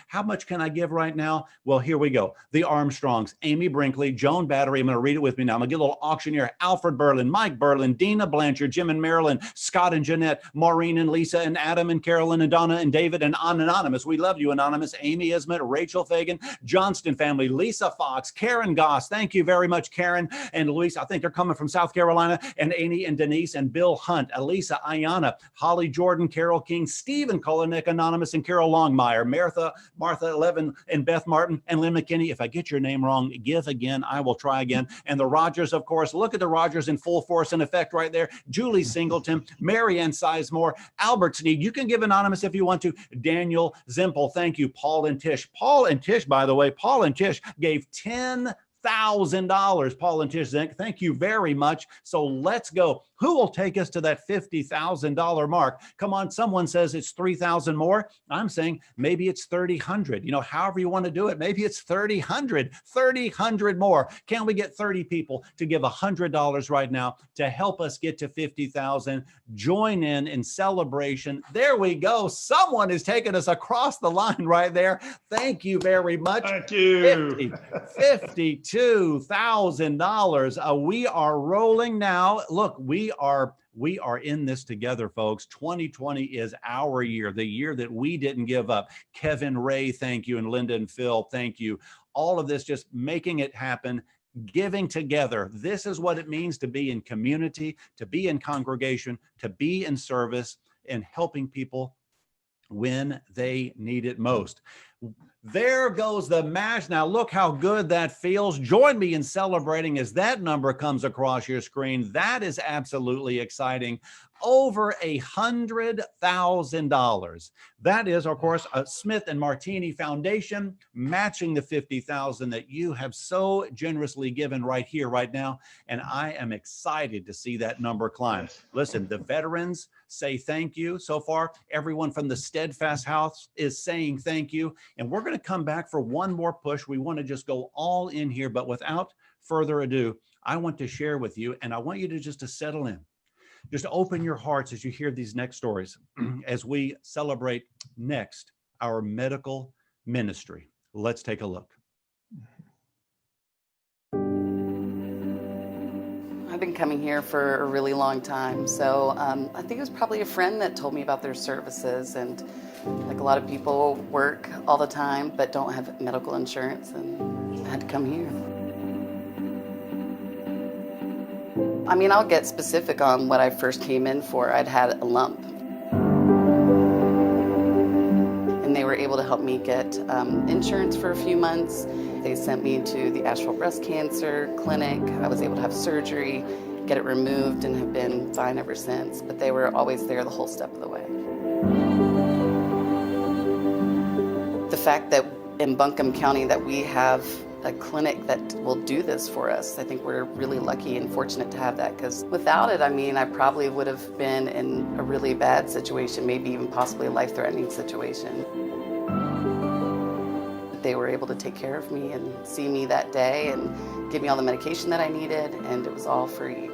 how much can I give right now? Well, here we go. The Armstrongs, Amy Brinkley, Joan Battery. I'm going to read it with me now. I'm going to get a little auctioneer. Alfred Berlin, Mike Berlin, Dina Blanchard, Jim and Marilyn, Scott and Jeanette, Maureen and Lisa and Adam and Carolyn and Donna and David and Anonymous. We love you, Anonymous. Amy Ismet, Rachel Fagan, Johnston family, Lisa Fox, Karen Goss. Thank you very much, Karen and Luis. I think they're coming from South Carolina. And Amy and Denise and Bill Hunt, Elisa Ayana, Holly Jordan, Carol King, Stephen Kolonik, Anonymous, and Carol Longmire, Martha Levin, and Beth Martin, and Lynn McKinney. If I get your name wrong, give again. I will try again. And the Rogers, of course. Look at the Rogers in full force and effect right there. Julie Singleton, Marianne Sizemore, Albert Sneed. You can give Anonymous if you want to. Daniel Zimpel, thank you. Paul and Tish. Paul and Tish, by the way, Paul and Tish gave $10,000. Paul and Tish, thank you very much. So let's go. Who will take us to that $50,000 mark? Come on, someone says it's 3,000 more. I'm saying maybe it's 3,000. You know, however you want to do it, maybe it's 3,000 more. Can we get 30 people to give $100 right now to help us get to 50,000? Join in celebration. There we go. Someone is taking us across the line right there. Thank you very much. Thank you. $52,000. We are rolling now. Look, we are in this together, folks. 2020 is our year, the year that we didn't give up. Kevin Ray, thank you. And Linda and Phil, thank you. All of this just making it happen, giving together. This is what it means to be in community, to be in congregation, to be in service, and helping people when they need it most. There goes the match. Now look how good that feels. Join me in celebrating as that number comes across your screen. That is absolutely exciting. Over $100,000. That is, of course, a Smith and Martini Foundation matching the $50,000 that you have so generously given right here, right now. And I am excited to see that number climb. Listen, the veterans say thank you so far. Everyone from the Steadfast House is saying thank you. And we're going to come back for one more push. We want to just go all in here. But without further ado, I want to share with you, and I want you to just settle in. Just open your hearts as you hear these next stories as we celebrate next our medical ministry. Let's take a look. I've been coming here for a really long time, so I think it was probably a friend that told me about their services. And like a lot of people work all the time but don't have medical insurance, and I had to come here. I mean, I'll get specific on what I first came in for. I'd had a lump. And they were able to help me get insurance for a few months. They sent me to the Asheville Breast Cancer Clinic. I was able to have surgery, get it removed, and have been fine ever since. But they were always there the whole step of the way. The fact that in Buncombe County that we have a clinic that will do this for us, I think we're really lucky and fortunate to have that, because without it, I mean, I probably would have been in a really bad situation, maybe even possibly a life-threatening situation. They were able to take care of me and see me that day and give me all the medication that I needed, and it was all free.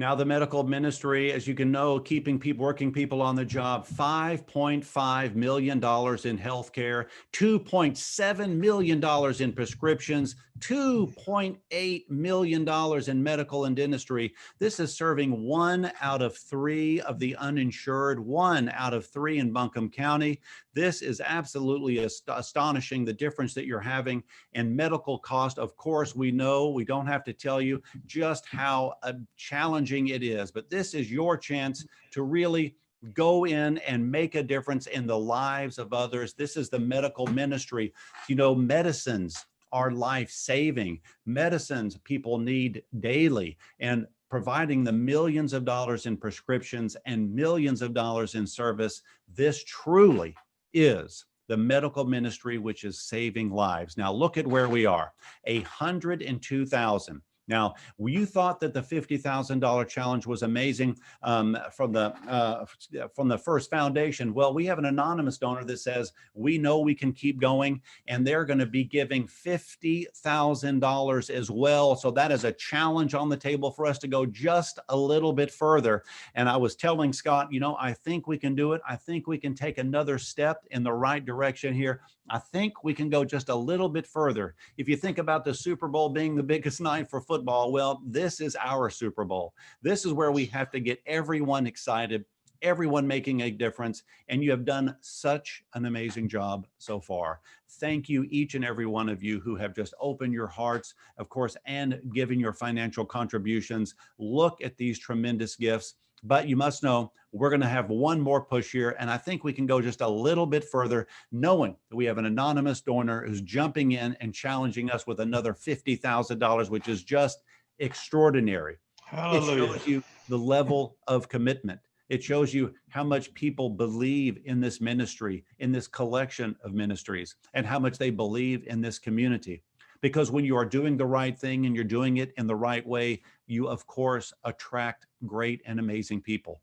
Now, the medical ministry, as you can know, keeping people, working people on the job, $5.5 million in healthcare, $2.7 million in prescriptions, $2.8 million in medical and dentistry. This is serving 1 out of 3 of the uninsured, 1 out of 3 in Buncombe County. This is absolutely astonishing, the difference that you're having in medical cost. Of course, we know, we don't have to tell you just how challenging it is, but this is your chance to really go in and make a difference in the lives of others. This is the medical ministry. You know, medicines are life-saving. Medicines people need daily, and providing the millions of dollars in prescriptions and millions of dollars in service. This truly is the medical ministry which is saving lives. Now look at where we are, 102,000. Now, you thought that the $50,000 challenge was amazing from the first foundation. Well, we have an anonymous donor that says, we know we can keep going, and they're going to be giving $50,000 as well. So that is a challenge on the table for us to go just a little bit further. And I was telling Scott, you know, I think we can do it. I think we can take another step in the right direction here. I think we can go just a little bit further. If you think about the Super Bowl being the biggest night for football, well, this is our Super Bowl. This is where we have to get everyone excited, everyone making a difference, and you have done such an amazing job so far. Thank you, each and every one of you who have just opened your hearts, of course, and given your financial contributions. Look at these tremendous gifts. But you must know, we're going to have one more push here, and I think we can go just a little bit further, knowing that we have an anonymous donor who's jumping in and challenging us with another $50,000, which is just extraordinary. Hallelujah. It shows you the level of commitment. It shows you how much people believe in this ministry, in this collection of ministries, and how much they believe in this community. Because when you are doing the right thing and you're doing it in the right way, you, of course, attract great and amazing people.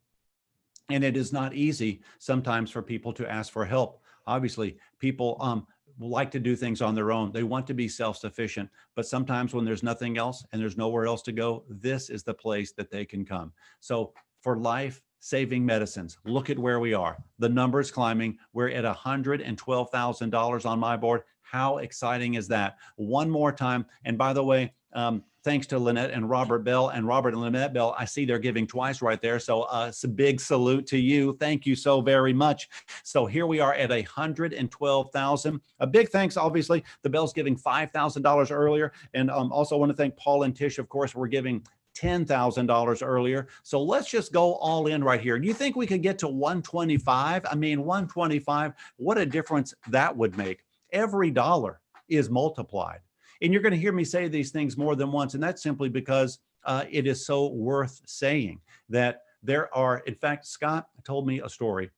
And it is not easy sometimes for people to ask for help. Obviously, people like to do things on their own. They want to be self-sufficient. But sometimes when there's nothing else and there's nowhere else to go, this is the place that they can come. So for life-saving medicines, look at where we are. The number is climbing. We're at $112,000 on my board. How exciting is that? One more time. And by the way, thanks to Lynette and Robert Bell, and Robert and Lynette Bell, I see they're giving twice right there. So it's a big salute to you. Thank you so very much. So here we are at 112,000. A big thanks, obviously, the Bells giving $5,000 earlier. And also want to thank Paul and Tish, of course, we're giving $10,000 earlier. So let's just go all in right here. Do you think we could get to 125? I mean, 125, what a difference that would make. Every dollar is multiplied. And you're going to hear me say these things more than once. And that's simply because it is so worth saying that there are, in fact, Scott told me a story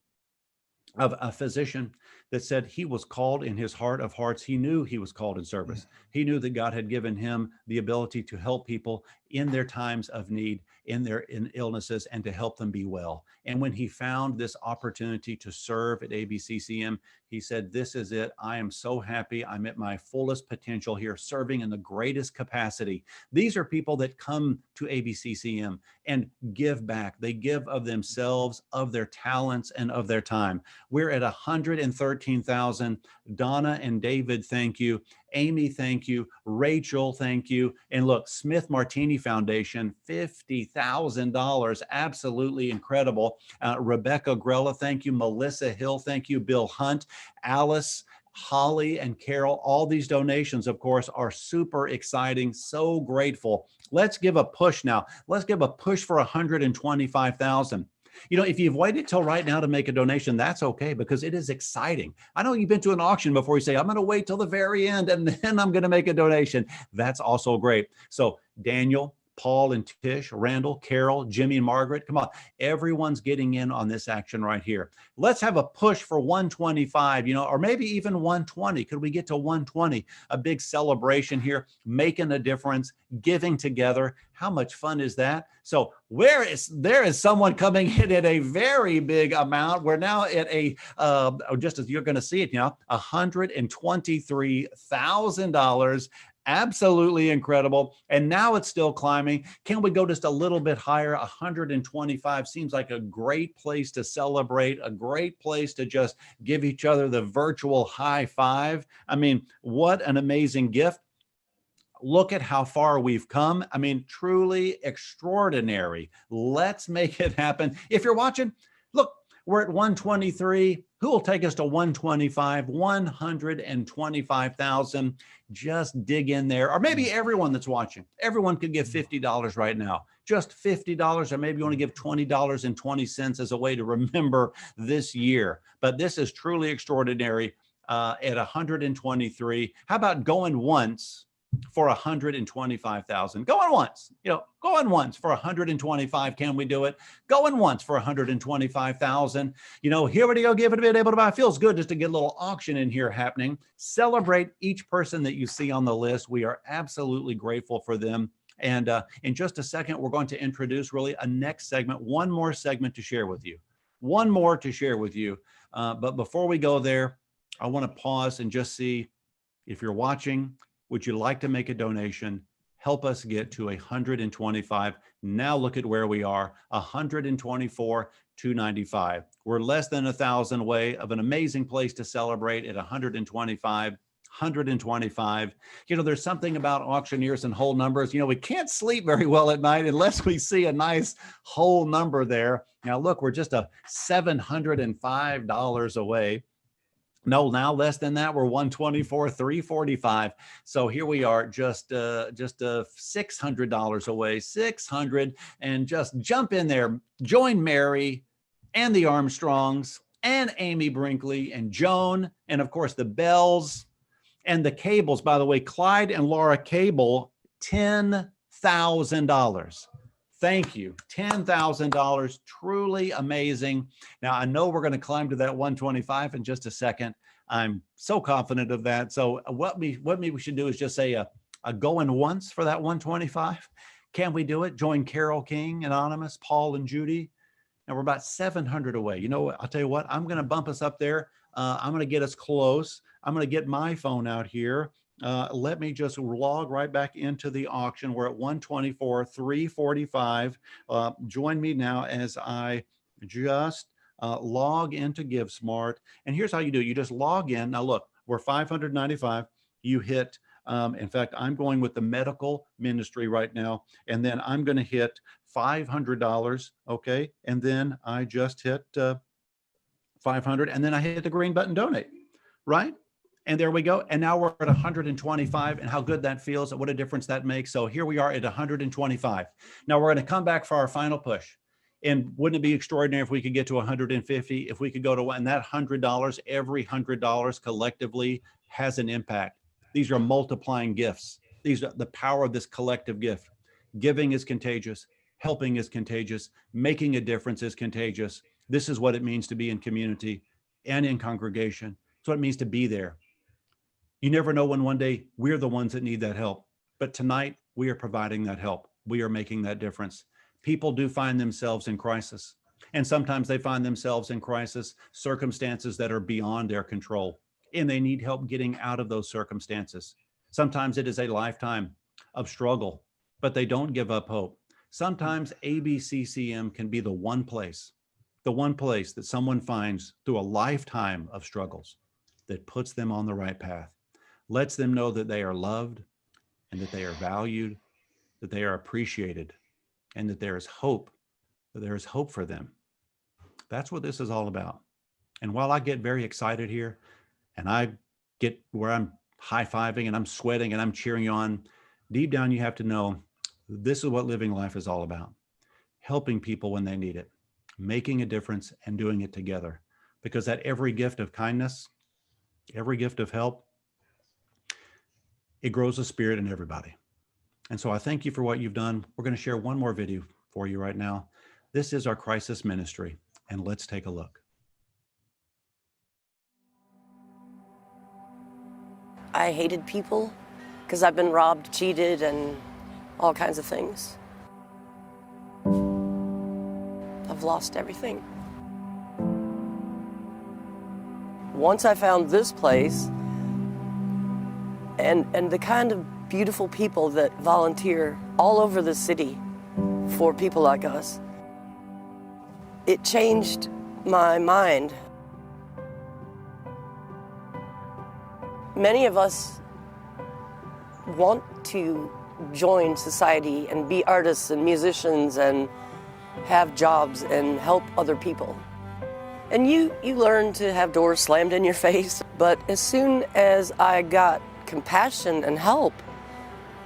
of a physician that said he was called in his heart of hearts. He knew he was called in service. He knew that God had given him the ability to help people in their times of need, in illnesses, and to help them be well. And when he found this opportunity to serve at ABCCM, he said, this is it. I am so happy. I'm at my fullest potential here, serving in the greatest capacity. These are people that come to ABCCM and give back. They give of themselves, of their talents, and of their time. We're at 113,000. Donna and David, thank you. Amy, thank you. Rachel, thank you. And look, Smith Martini Foundation, $50,000. Absolutely incredible. Rebecca Grella, thank you. Melissa Hill, thank you. Bill Hunt, Alice, Holly, and Carol. All these donations, of course, are super exciting. So grateful. Let's give a push now. Let's give a push for 125,000. You know, if you've waited till right now to make a donation, that's okay, because it is exciting. I know you've been to an auction before. You say, I'm going to wait till the very end and then I'm going to make a donation. That's also great. So Daniel, Paul and Tish, Randall, Carol, Jimmy and Margaret, come on. Everyone's getting in on this action right here. Let's have a push for 125, you know, or maybe even 120. Could we get to 120? A big celebration here, making a difference, giving together. How much fun is that? So there is someone coming in at a very big amount. We're now at just as you're going to see it now, $123,000. Absolutely incredible. And now it's still climbing. Can we go just a little bit higher? 125 seems like a great place to celebrate, a great place to just give each other the virtual high five. I mean, what an amazing gift. Look at how far we've come. I mean, truly extraordinary. Let's make it happen. If you're watching, look, We're at 123. Who will take us to 125? 125,000. Just dig in there. Or maybe everyone that's watching. Everyone could give $50 right now. Just $50, or maybe you want to give $20.20 as a way to remember this year. But this is truly extraordinary at 123. How about going once for 125,000? Going once, going once for 125. Can we do it? Going once for 125,000. Here we go. Give it a bit able to buy. Feels good just to get a little auction in here happening. Celebrate each person that you see on the list. We are absolutely grateful for them. And in just a second, we're going to introduce really a next segment, one more segment to share with you. One more to share with you. But before we go there, I want to pause and just see if you're watching. Would you like to make a donation? Help us get to 125. Now look at where we are, 124,295. We're less than 1,000 away of an amazing place to celebrate at 125. 125. There's something about auctioneers and whole numbers. We can't sleep very well at night unless we see a nice whole number there. Now look, we're just a $705 away. No, now less than that. We're 124,345. So here we are, just $600 away, 600, and just jump in there. Join Mary and the Armstrongs and Amy Brinkley and Joan, and of course the Bells and the Cables. By the way, Clyde and Laura Cable, $10,000. Thank you. $10,000. Truly amazing. Now, I know we're going to climb to that 125 in just a second. I'm so confident of that. So what we should do is just say a going once for that 125. Can we do it? Join Carol King, Anonymous, Paul and Judy. Now we're about 700 away. I'll tell you what, I'm going to bump us up there. I'm going to get us close. I'm going to get my phone out here. Let me just log right back into the auction. We're at 124,345. Join me now as I just log into GiveSmart. And here's how you do it. You just log in. Now look, we're 595. You hit, in fact, I'm going with the medical ministry right now. And then I'm going to hit $500. Okay. And then I just hit 500. And then I hit the green button, donate. Right? And there we go. And now we're at 125, and how good that feels, and what a difference that makes. So here we are at 125. Now we're going to come back for our final push. And wouldn't it be extraordinary if we could get to 150, if we could go to one, and that $100, every $100 collectively has an impact. These are multiplying gifts. These are the power of this collective gift. Giving is contagious. Helping is contagious. Making a difference is contagious. This is what it means to be in community and in congregation. It's what it means to be there. You never know when one day we're the ones that need that help. But tonight, we are providing that help. We are making that difference. People do find themselves in crisis. And sometimes they find themselves in crisis, circumstances that are beyond their control. And they need help getting out of those circumstances. Sometimes it is a lifetime of struggle, but they don't give up hope. Sometimes ABCCM can be the one place that someone finds through a lifetime of struggles that puts them on the right path, lets them know that they are loved and that they are valued, that they are appreciated, and that there is hope for them. That's what this is all about. And while I get very excited here, and I get where I'm high-fiving and I'm sweating and I'm cheering you on, deep down you have to know this is what living life is all about. Helping people when they need it, making a difference, and doing it together. Because that every gift of kindness, every gift of help, it grows a spirit in everybody. And so I thank you for what you've done. We're going to share one more video for you right now. This is our crisis ministry, and let's take a look. I hated people because I've been robbed, cheated, and all kinds of things. I've lost everything. Once I found this place and the kind of beautiful people that volunteer all over the city for people like us, it changed my mind. Many of us want to join society and be artists and musicians and have jobs and help other people. And you learn to have doors slammed in your face. But as soon as I got compassion and help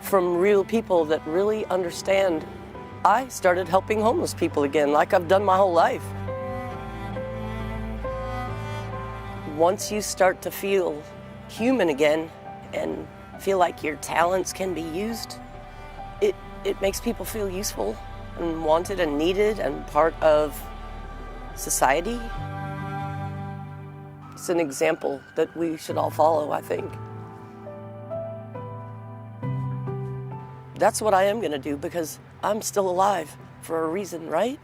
from real people that really understand, I started helping homeless people again, like I've done my whole life. Once you start to feel human again and feel like your talents can be used, it makes people feel useful and wanted and needed and part of society. It's an example that we should all follow, I think. That's what I am going to do because I'm still alive for a reason, right?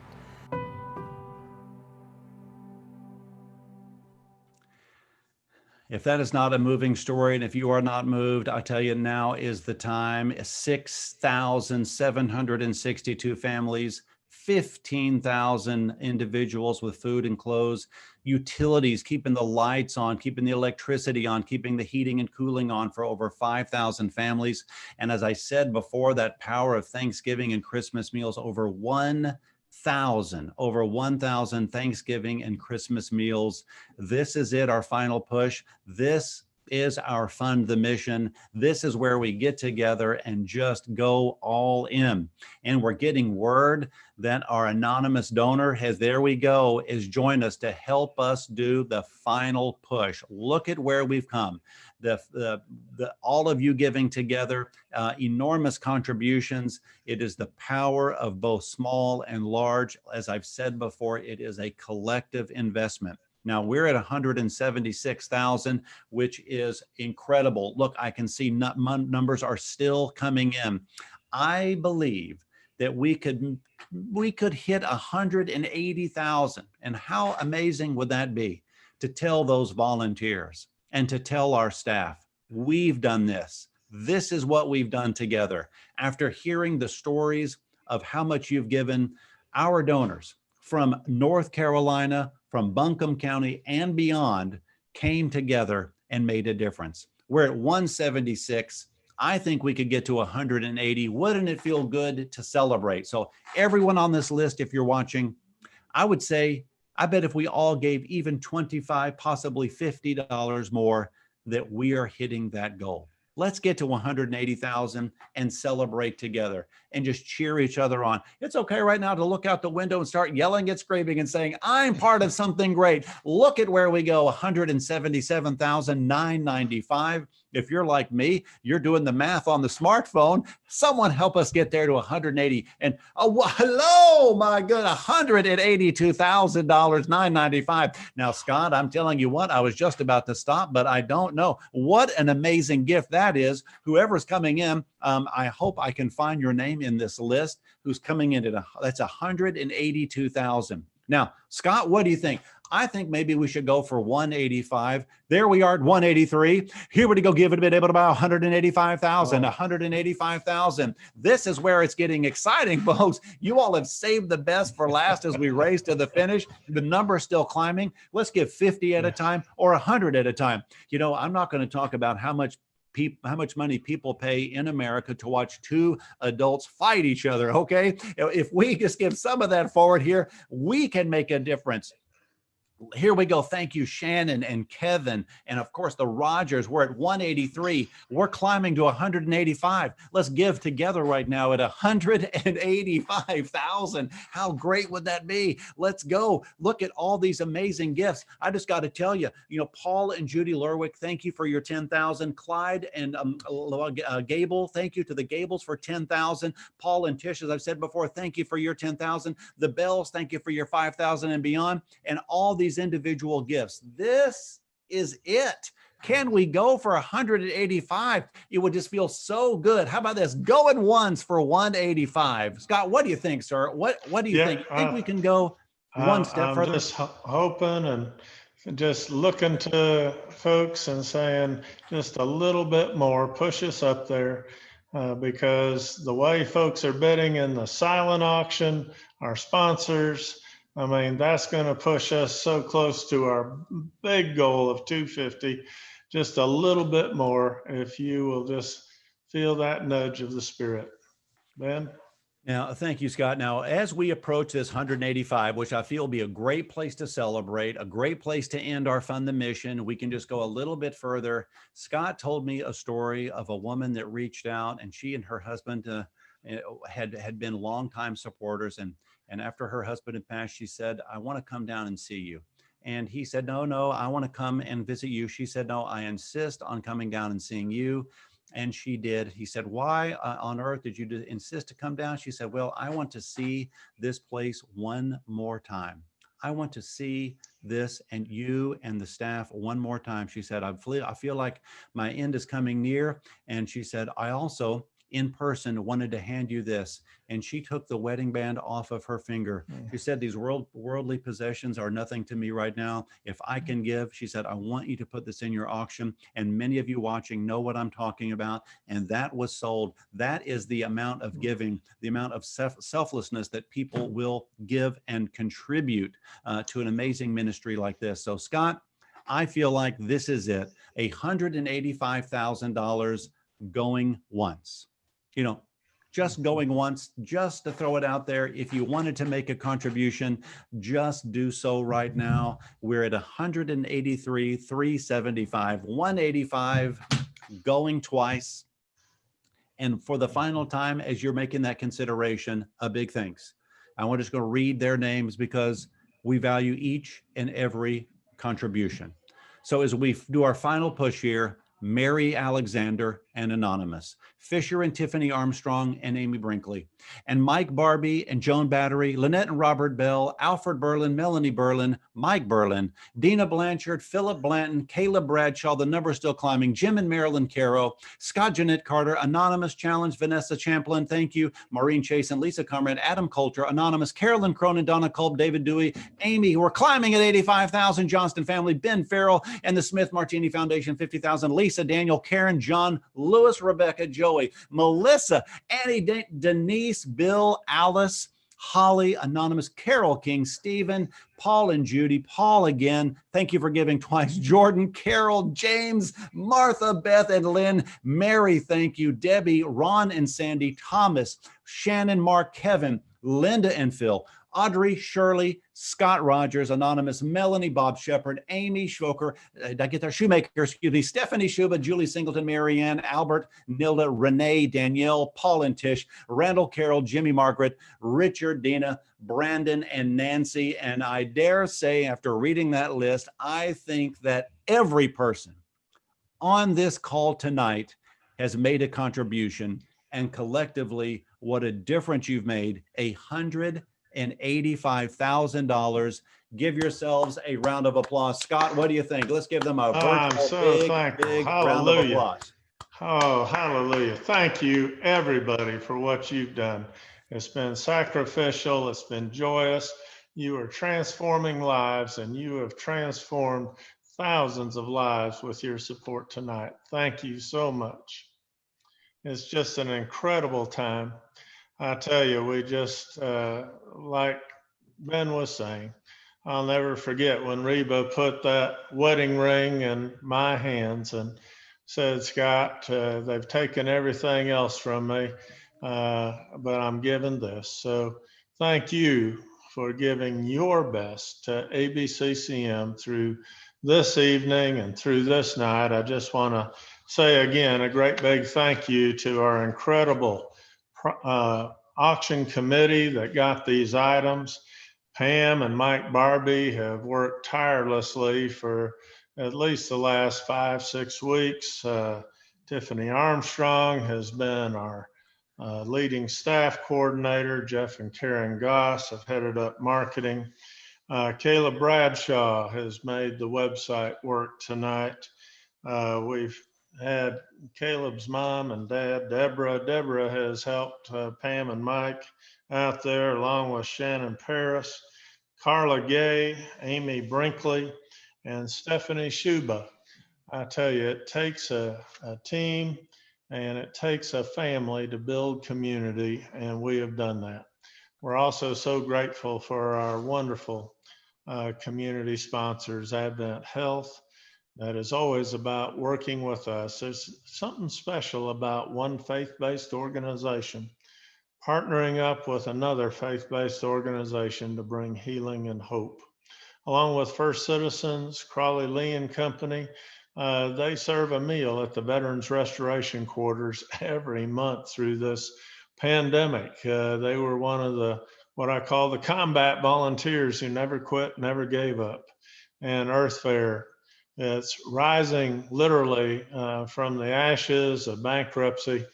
If that is not a moving story, and if you are not moved, I tell you, now is the time. 6,762 families, 15,000 individuals with food and clothes, utilities, keeping the lights on, keeping the electricity on, keeping the heating and cooling on for over 5,000 families. And as I said before, that power of Thanksgiving and Christmas meals, over 1,000 Thanksgiving and Christmas meals. This is it, our final push. This is our Fund the Mission. This is where we get together and just go all in. And we're getting word that our anonymous donor has joined us to help us do the final push. Look at where we've come. All of you giving together, enormous contributions. It is the power of both small and large. As I've said before, it is a collective investment. Now we're at 176,000, which is incredible. Look, I can see numbers are still coming in. I believe that we could hit 180,000. And how amazing would that be to tell those volunteers and to tell our staff, we've done this. This is what we've done together. After hearing the stories of how much you've given, our donors from North Carolina, from Buncombe County and beyond came together and made a difference. We're at 176. I think we could get to 180. Wouldn't it feel good to celebrate? So everyone on this list, if you're watching, I would say, I bet if we all gave even $25, possibly $50 more, that we are hitting that goal. Let's get to 180,000 and celebrate together and just cheer each other on. It's okay right now to look out the window and start yelling and screaming and saying, I'm part of something great. Look at where we go, 177,995. If you're like me, you're doing the math on the smartphone. Someone help us get there to 180. And hello, my good, $182,000, $995. Now, Scott, I'm telling you what, I was just about to stop, but I don't know. What an amazing gift that is. Whoever's coming in, I hope I can find your name in this list who's coming in that's 182,000. Now, Scott, what do you think? I think maybe we should go for 185. There we are at 183. Here we go, give it a bit about 185,000, 185,000. This is where it's getting exciting, folks. You all have saved the best for last as we race to the finish. The number's still climbing. Let's give 50 at a time or 100 at a time. You know, I'm not going to talk about how much money people pay in America to watch two adults fight each other, okay? If we just give some of that forward here, we can make a difference. Here we go. Thank you, Shannon and Kevin. And of course, the Rogers. We're at 183. We're climbing to 185. Let's give together right now at 185,000. How great would that be? Let's go. Look at all these amazing gifts. I just got to tell you, Paul and Judy Lerwick, thank you for your 10,000. Clyde and Gable, thank you to the Gables for 10,000. Paul and Tish, as I've said before, thank you for your 10,000. The Bells, thank you for your 5,000 and beyond. And all these individual gifts. This is it. Can we go for 185? It would just feel so good. How about this? Going once for 185. Scott, what do you think, sir? What do you think? Think we can go one step further? I'm just hoping and just looking to folks and saying just a little bit more, push us up there, because the way folks are bidding in the silent auction, our sponsors, I mean, that's going to push us so close to our big goal of 250, just a little bit more, if you will just feel that nudge of the Spirit. Ben? Now, thank you, Scott. Now, as we approach this 185, which I feel will be a great place to celebrate, a great place to end our Fund the Mission, we can just go a little bit further. Scott told me a story of a woman that reached out, and she and her husband had been longtime supporters. And after her husband had passed, she said, "I want to come down and see you." And he said, no, I want to come and visit you. She said, "No, I insist on coming down and seeing you." And she did. He said, "Why on earth did you insist to come down?" She said, "Well, I want to see this place one more time. I want to see this and you and the staff one more time." She said, I feel like my end is coming near." And she said, "I also in person wanted to hand you this." And she took the wedding band off of her finger. She said, "These worldly possessions are nothing to me right now. If I can give," she said, "I want you to put this in your auction." And many of you watching know what I'm talking about. And that was sold. That is the amount of giving, the amount of selflessness that people will give and contribute to an amazing ministry like this. So Scott, I feel like this is it. $185,000 going once. Just going once, just to throw it out there. If you wanted to make a contribution, just do so right now. We're at 183,375, 185 going twice. And for the final time, as you're making that consideration, a big thanks. I'm just going to read their names because we value each and every contribution. So as we do our final push here, Mary Alexander and Anonymous, Fisher and Tiffany Armstrong and Amy Brinkley, and Mike Barbie and Joan Battery, Lynette and Robert Bell, Alfred Berlin, Melanie Berlin, Mike Berlin, Dina Blanchard, Philip Blanton, Caleb Bradshaw, the number's still climbing, Jim and Marilyn Caro, Scott Jeanette Carter, Anonymous Challenge, Vanessa Champlin, thank you, Maureen Chase and Lisa Comrade, Adam Coulter, Anonymous, Carolyn Cronin, Donna Kolb, David Dewey, Amy, we're climbing at 85,000, Johnston family, Ben Farrell, and the Smith Martini Foundation, 50,000, Lisa, Daniel, Karen, John, Lewis, Rebecca, Joey, Melissa, Annie, Denise, Bill, Alice, Holly, Anonymous, Carol King, Stephen, Paul and Judy, Paul again, thank you for giving twice, Jordan, Carol, James, Martha, Beth, and Lynn, Mary, thank you, Debbie, Ron and Sandy, Thomas, Shannon, Mark, Kevin, Linda and Phil, Audrey, Shirley, Scott Rogers, Anonymous, Melanie, Bob Shepard, Amy Schwoker, did I get there? Shoemaker, excuse me, Stephanie Schuba, Julie Singleton, Marianne, Albert, Nilda, Renee, Danielle, Paul and Tish, Randall, Carol, Jimmy, Margaret, Richard, Dina, Brandon, and Nancy. And I dare say, after reading that list, I think that every person on this call tonight has made a contribution, and collectively, what a difference you've made. $185,000. Give yourselves a round of applause. Scott, what do you think? Let's give them a virtual big round of applause. Oh, hallelujah. Thank you, everybody, for what you've done. It's been sacrificial. It's been joyous. You are transforming lives, and you have transformed thousands of lives with your support tonight. Thank you so much. It's just an incredible time. I tell you, we just, like Ben was saying, I'll never forget when Reba put that wedding ring in my hands and said, "Scott, they've taken everything else from me, but I'm giving this." So thank you for giving your best to ABCCM through this evening and through this night. I just want to say again, a great big thank you to our incredible auction committee that got these items. Pam and Mike Barbie have worked tirelessly for at least the last 5-6 weeks. Tiffany Armstrong has been our leading staff coordinator. Jeff and Karen Goss have headed up marketing. Caleb Bradshaw has made the website work tonight. We've had Caleb's mom and dad, Deborah. Deborah has helped Pam and Mike out there, along with Shannon Paris, Carla Gay, Amy Brinkley, and Stephanie Schuba. I tell you, it takes a team and it takes a family to build community, and we have done that. We're also so grateful for our wonderful community sponsors, Advent Health, that is always about working with us. There's something special about one faith-based organization partnering up with another faith-based organization to bring healing and hope. Along with First Citizens, Crawley Lee and Company, they serve a meal at the Veterans Restoration Quarters every month through this pandemic. They were one of the, what I call the combat volunteers who never quit, never gave up. And Earth Fair, it's rising literally from the ashes of bankruptcy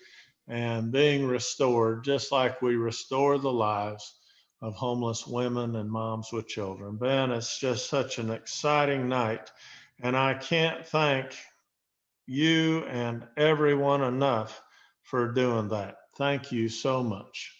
and being restored, just like we restore the lives of homeless women and moms with children. Ben, it's just such an exciting night. And I can't thank you and everyone enough for doing that. Thank you so much.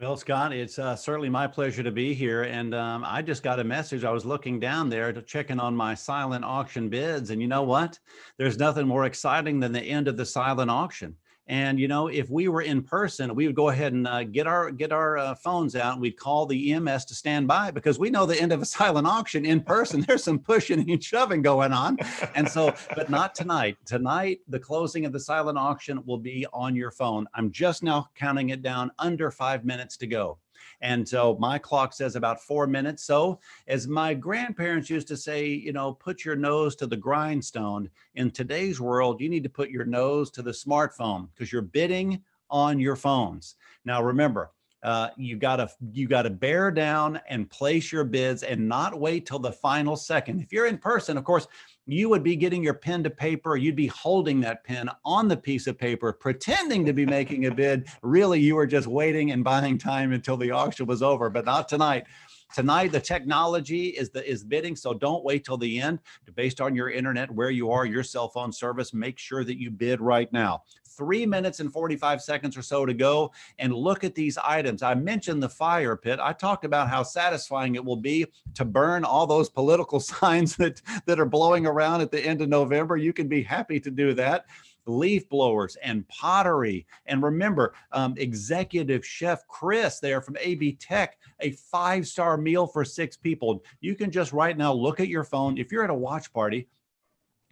Well, Scott, it's certainly my pleasure to be here. And I just got a message. I was looking down there to checking on my silent auction bids. And you know what? There's nothing more exciting than the end of the silent auction. And, you know, if we were in person, we would go ahead and get our phones out and we'd call the EMS to stand by, because we know the end of a silent auction in person, there's some pushing and shoving going on. And so, but not tonight. Tonight, the closing of the silent auction will be on your phone. I'm just now counting it down, under 5 minutes to go. And so my clock says about 4 minutes. So as my grandparents used to say, you know, put your nose to the grindstone. In today's world, you need to put your nose to the smartphone, because you're bidding on your phones. Now, remember, you gotta bear down and place your bids and not wait till the final second. If you're in person, of course, you would be getting your pen to paper. You'd be holding that pen on the piece of paper, pretending to be making a bid. Really, you were just waiting and buying time until the auction was over, but not tonight. Tonight, the technology is bidding, so don't wait till the end. Based on your internet, where you are, your cell phone service, make sure that you bid right now. 3 minutes and 45 seconds or so to go, and look at these items. I mentioned the fire pit. I talked about how satisfying it will be to burn all those political signs that are blowing around at the end of November. You can be happy to do that. Leaf blowers and pottery. And remember, Executive Chef Chris there from AB Tech, a 5-star meal for 6 people. You can just right now look at your phone. If you're at a watch party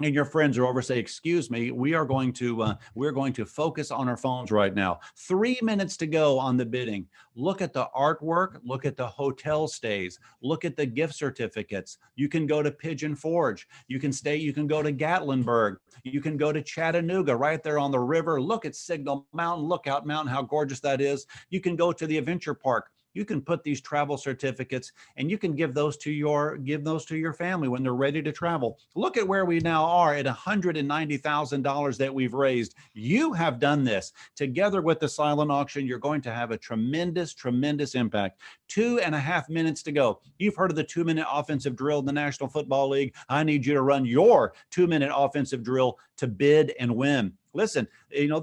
and your friends are over, say, excuse me, we're going to focus on our phones right now. 3 minutes to go on the bidding. Look at the artwork, look at the hotel stays, look at the gift certificates. You can go to Pigeon Forge. You can go to Gatlinburg. You can go to Chattanooga, right there on the river. Look at Signal Mountain, Lookout Mountain, how gorgeous that is. You can go to the Adventure Park. You can put these travel certificates and you can give those to your family when they're ready to travel. Look at where we now are at $190,000 that we've raised. You have done this. Together with the silent auction, you're going to have a tremendous, tremendous impact. 2.5 minutes to go. You've heard of the 2-minute offensive drill in the National Football League. I need you to run your 2-minute offensive drill to bid and win. Listen, you know,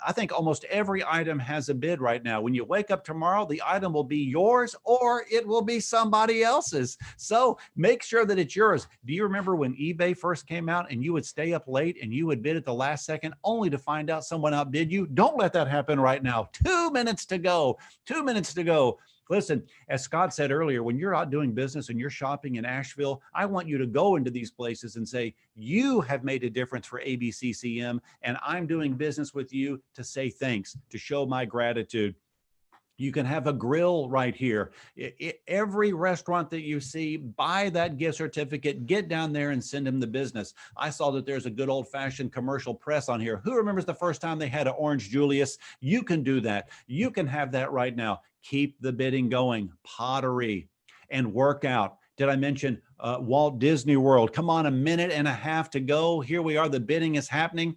I think almost every item has a bid right now. When you wake up tomorrow, the item will be yours or it will be somebody else's. So make sure that it's yours. Do you remember when eBay first came out and you would stay up late and you would bid at the last second only to find out someone outbid you? Don't let that happen right now. 2 minutes to go. 2 minutes to go. Listen, as Scott said earlier, when you're out doing business and you're shopping in Asheville, I want you to go into these places and say, you have made a difference for ABCCM, and I'm doing business with you to say thanks, to show my gratitude. You can have a grill right here. Every restaurant that you see, buy that gift certificate, get down there and send them the business. I saw that there's a good old-fashioned commercial press on here. Who remembers the first time they had an Orange Julius? You can do that. You can have that right now. Keep the bidding going. Pottery and workout. Did I mention Walt Disney World? Come on, 1.5 minutes to go. Here we are. The bidding is happening.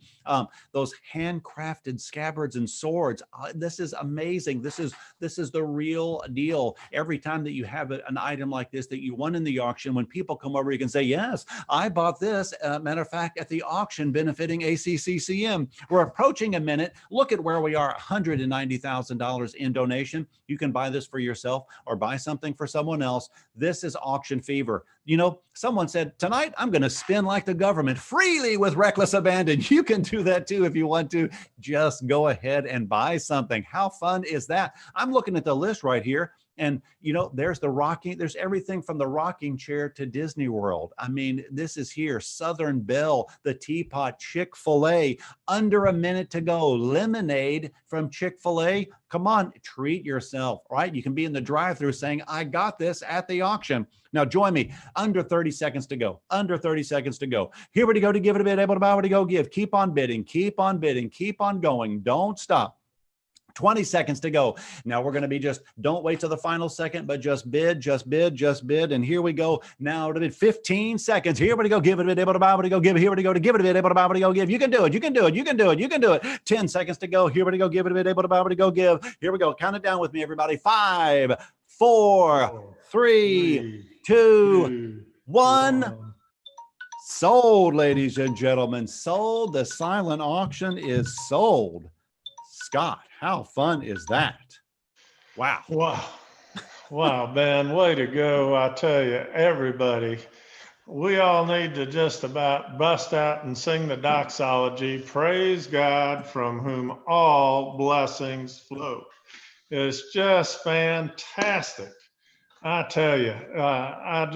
Those handcrafted scabbards and swords. This is amazing. This is the real deal. Every time that you have an item like this that you won in the auction, when people come over, you can say, yes, I bought this. Matter of fact, at the auction benefiting ACCCM. We're approaching 1 minute. Look at where we are, $190,000 in donation. You can buy this for yourself or buy something for someone else. This is auction fever. You know, someone said, tonight I'm going to spend like the government freely with reckless abandon. You can do that too if you want to. Just go ahead and buy something. How fun is that? I'm looking at the list right here. And, there's there's everything from the rocking chair to Disney World. I mean, this is here. Southern Belle, the Teapot, Chick-fil-A, under a minute to go. Lemonade from Chick-fil-A. Come on, treat yourself, right? You can be in the drive-thru saying, I got this at the auction. Now join me. Under 30 seconds to go. Under 30 seconds to go. Here we go to give it a bit, able to buy, to go give. Keep on bidding, keep on bidding, keep on going. Don't stop. 20 seconds to go. Now we're going to be don't wait till the final second, but just bid, just bid, just bid. And here we go. Now to bid 15 seconds. Here we go. Give it a bit, able to buy, to go give. Here we go to give it a bit, able to buy, to go give. You can do it. You can do it. You can do it. You can do it. 10 seconds to go. Here we go. Give it a bit, able to buy, to go give. Here we go. Count it down with me, everybody. 5, 4, 3, 2, 1. Sold, ladies and gentlemen. Sold. The silent auction is sold. Scott, how fun is that? Wow. Wow, Ben, way to go. I tell you, everybody, we all need to just about bust out and sing the doxology. Praise God, from whom all blessings flow. It's just fantastic. I tell you, I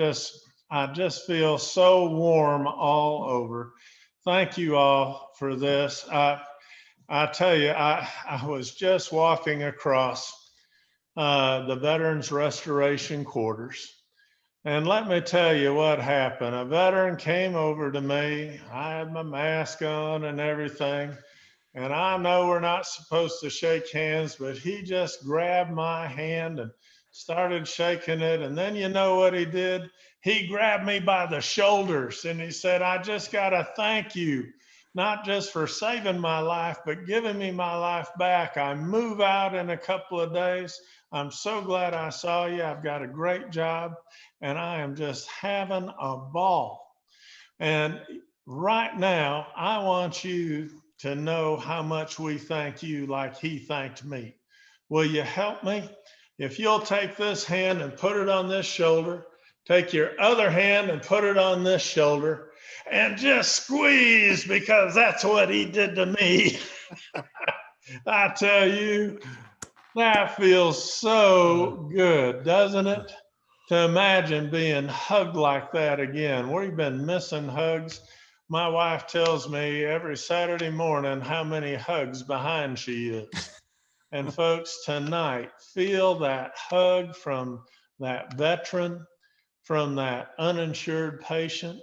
just feel so warm all over. Thank you all for this. I tell you, I was just walking across the Veterans Restoration Quarters, and let me tell you what happened. A veteran came over to me. I had my mask on and everything, and I know we're not supposed to shake hands, but he just grabbed my hand and started shaking it, and then you know what he did? He grabbed me by the shoulders, and he said, I just got to thank you. Not just for saving my life, but giving me my life back. I move out in a couple of days. I'm so glad I saw you. I've got a great job, and I am just having a ball. And right now, I want you to know how much we thank you like he thanked me. Will you help me? If you'll take this hand and put it on this shoulder, take your other hand and put it on this shoulder, and just squeeze, because that's what he did to me. I tell you, that feels so good, doesn't it? To imagine being hugged like that again. We've been missing hugs. My wife tells me every Saturday morning how many hugs behind she is. And folks, tonight, feel that hug from that veteran, from that uninsured patient.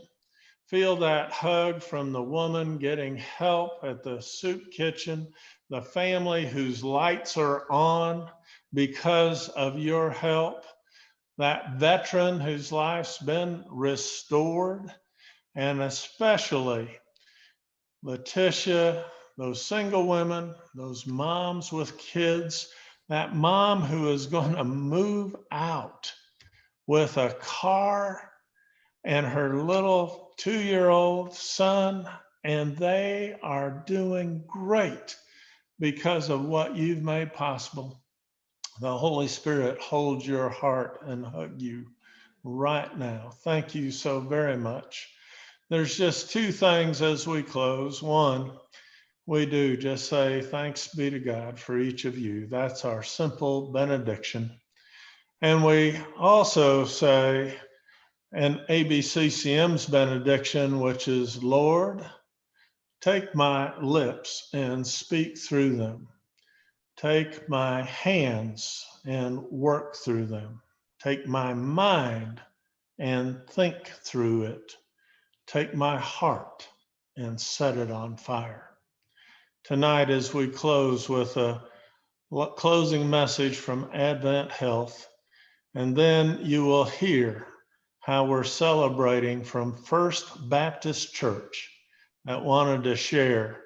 Feel that hug from the woman getting help at the soup kitchen, the family whose lights are on because of your help, that veteran whose life's been restored, and especially Letitia, those single women, those moms with kids, that mom who is going to move out with a car and her little 2-year-old son, and they are doing great because of what you've made possible. The Holy Spirit holds your heart and hug you right now. Thank you so very much. There's just 2 things as we close. One, we do just say thanks be to God for each of you. That's our simple benediction. And we also say an ABCCM's benediction, which is, Lord, take my lips and speak through them. Take my hands and work through them. Take my mind and think through it. Take my heart and set it on fire. Tonight, as we close with a closing message from Advent Health, and then you will hear how we're celebrating from First Baptist Church that wanted to share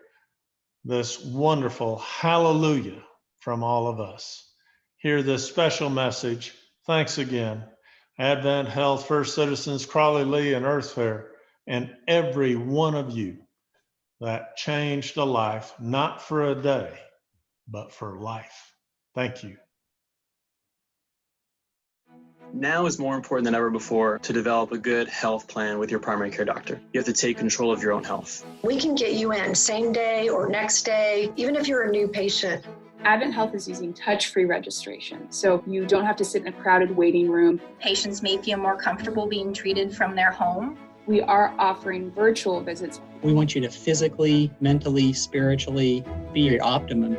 this wonderful hallelujah from all of us. Hear this special message. Thanks again. Advent Health, First Citizens, Crawley Lee, and Earth Fair, and every one of you that changed a life, not for a day, but for life. Thank you. Now is more important than ever before to develop a good health plan with your primary care doctor. You have to take control of your own health. We can get you in same day or next day, even if you're a new patient. Advent Health is using touch-free registration, so you don't have to sit in a crowded waiting room. Patients may feel more comfortable being treated from their home. We are offering virtual visits. We want you to physically, mentally, spiritually be your optimum.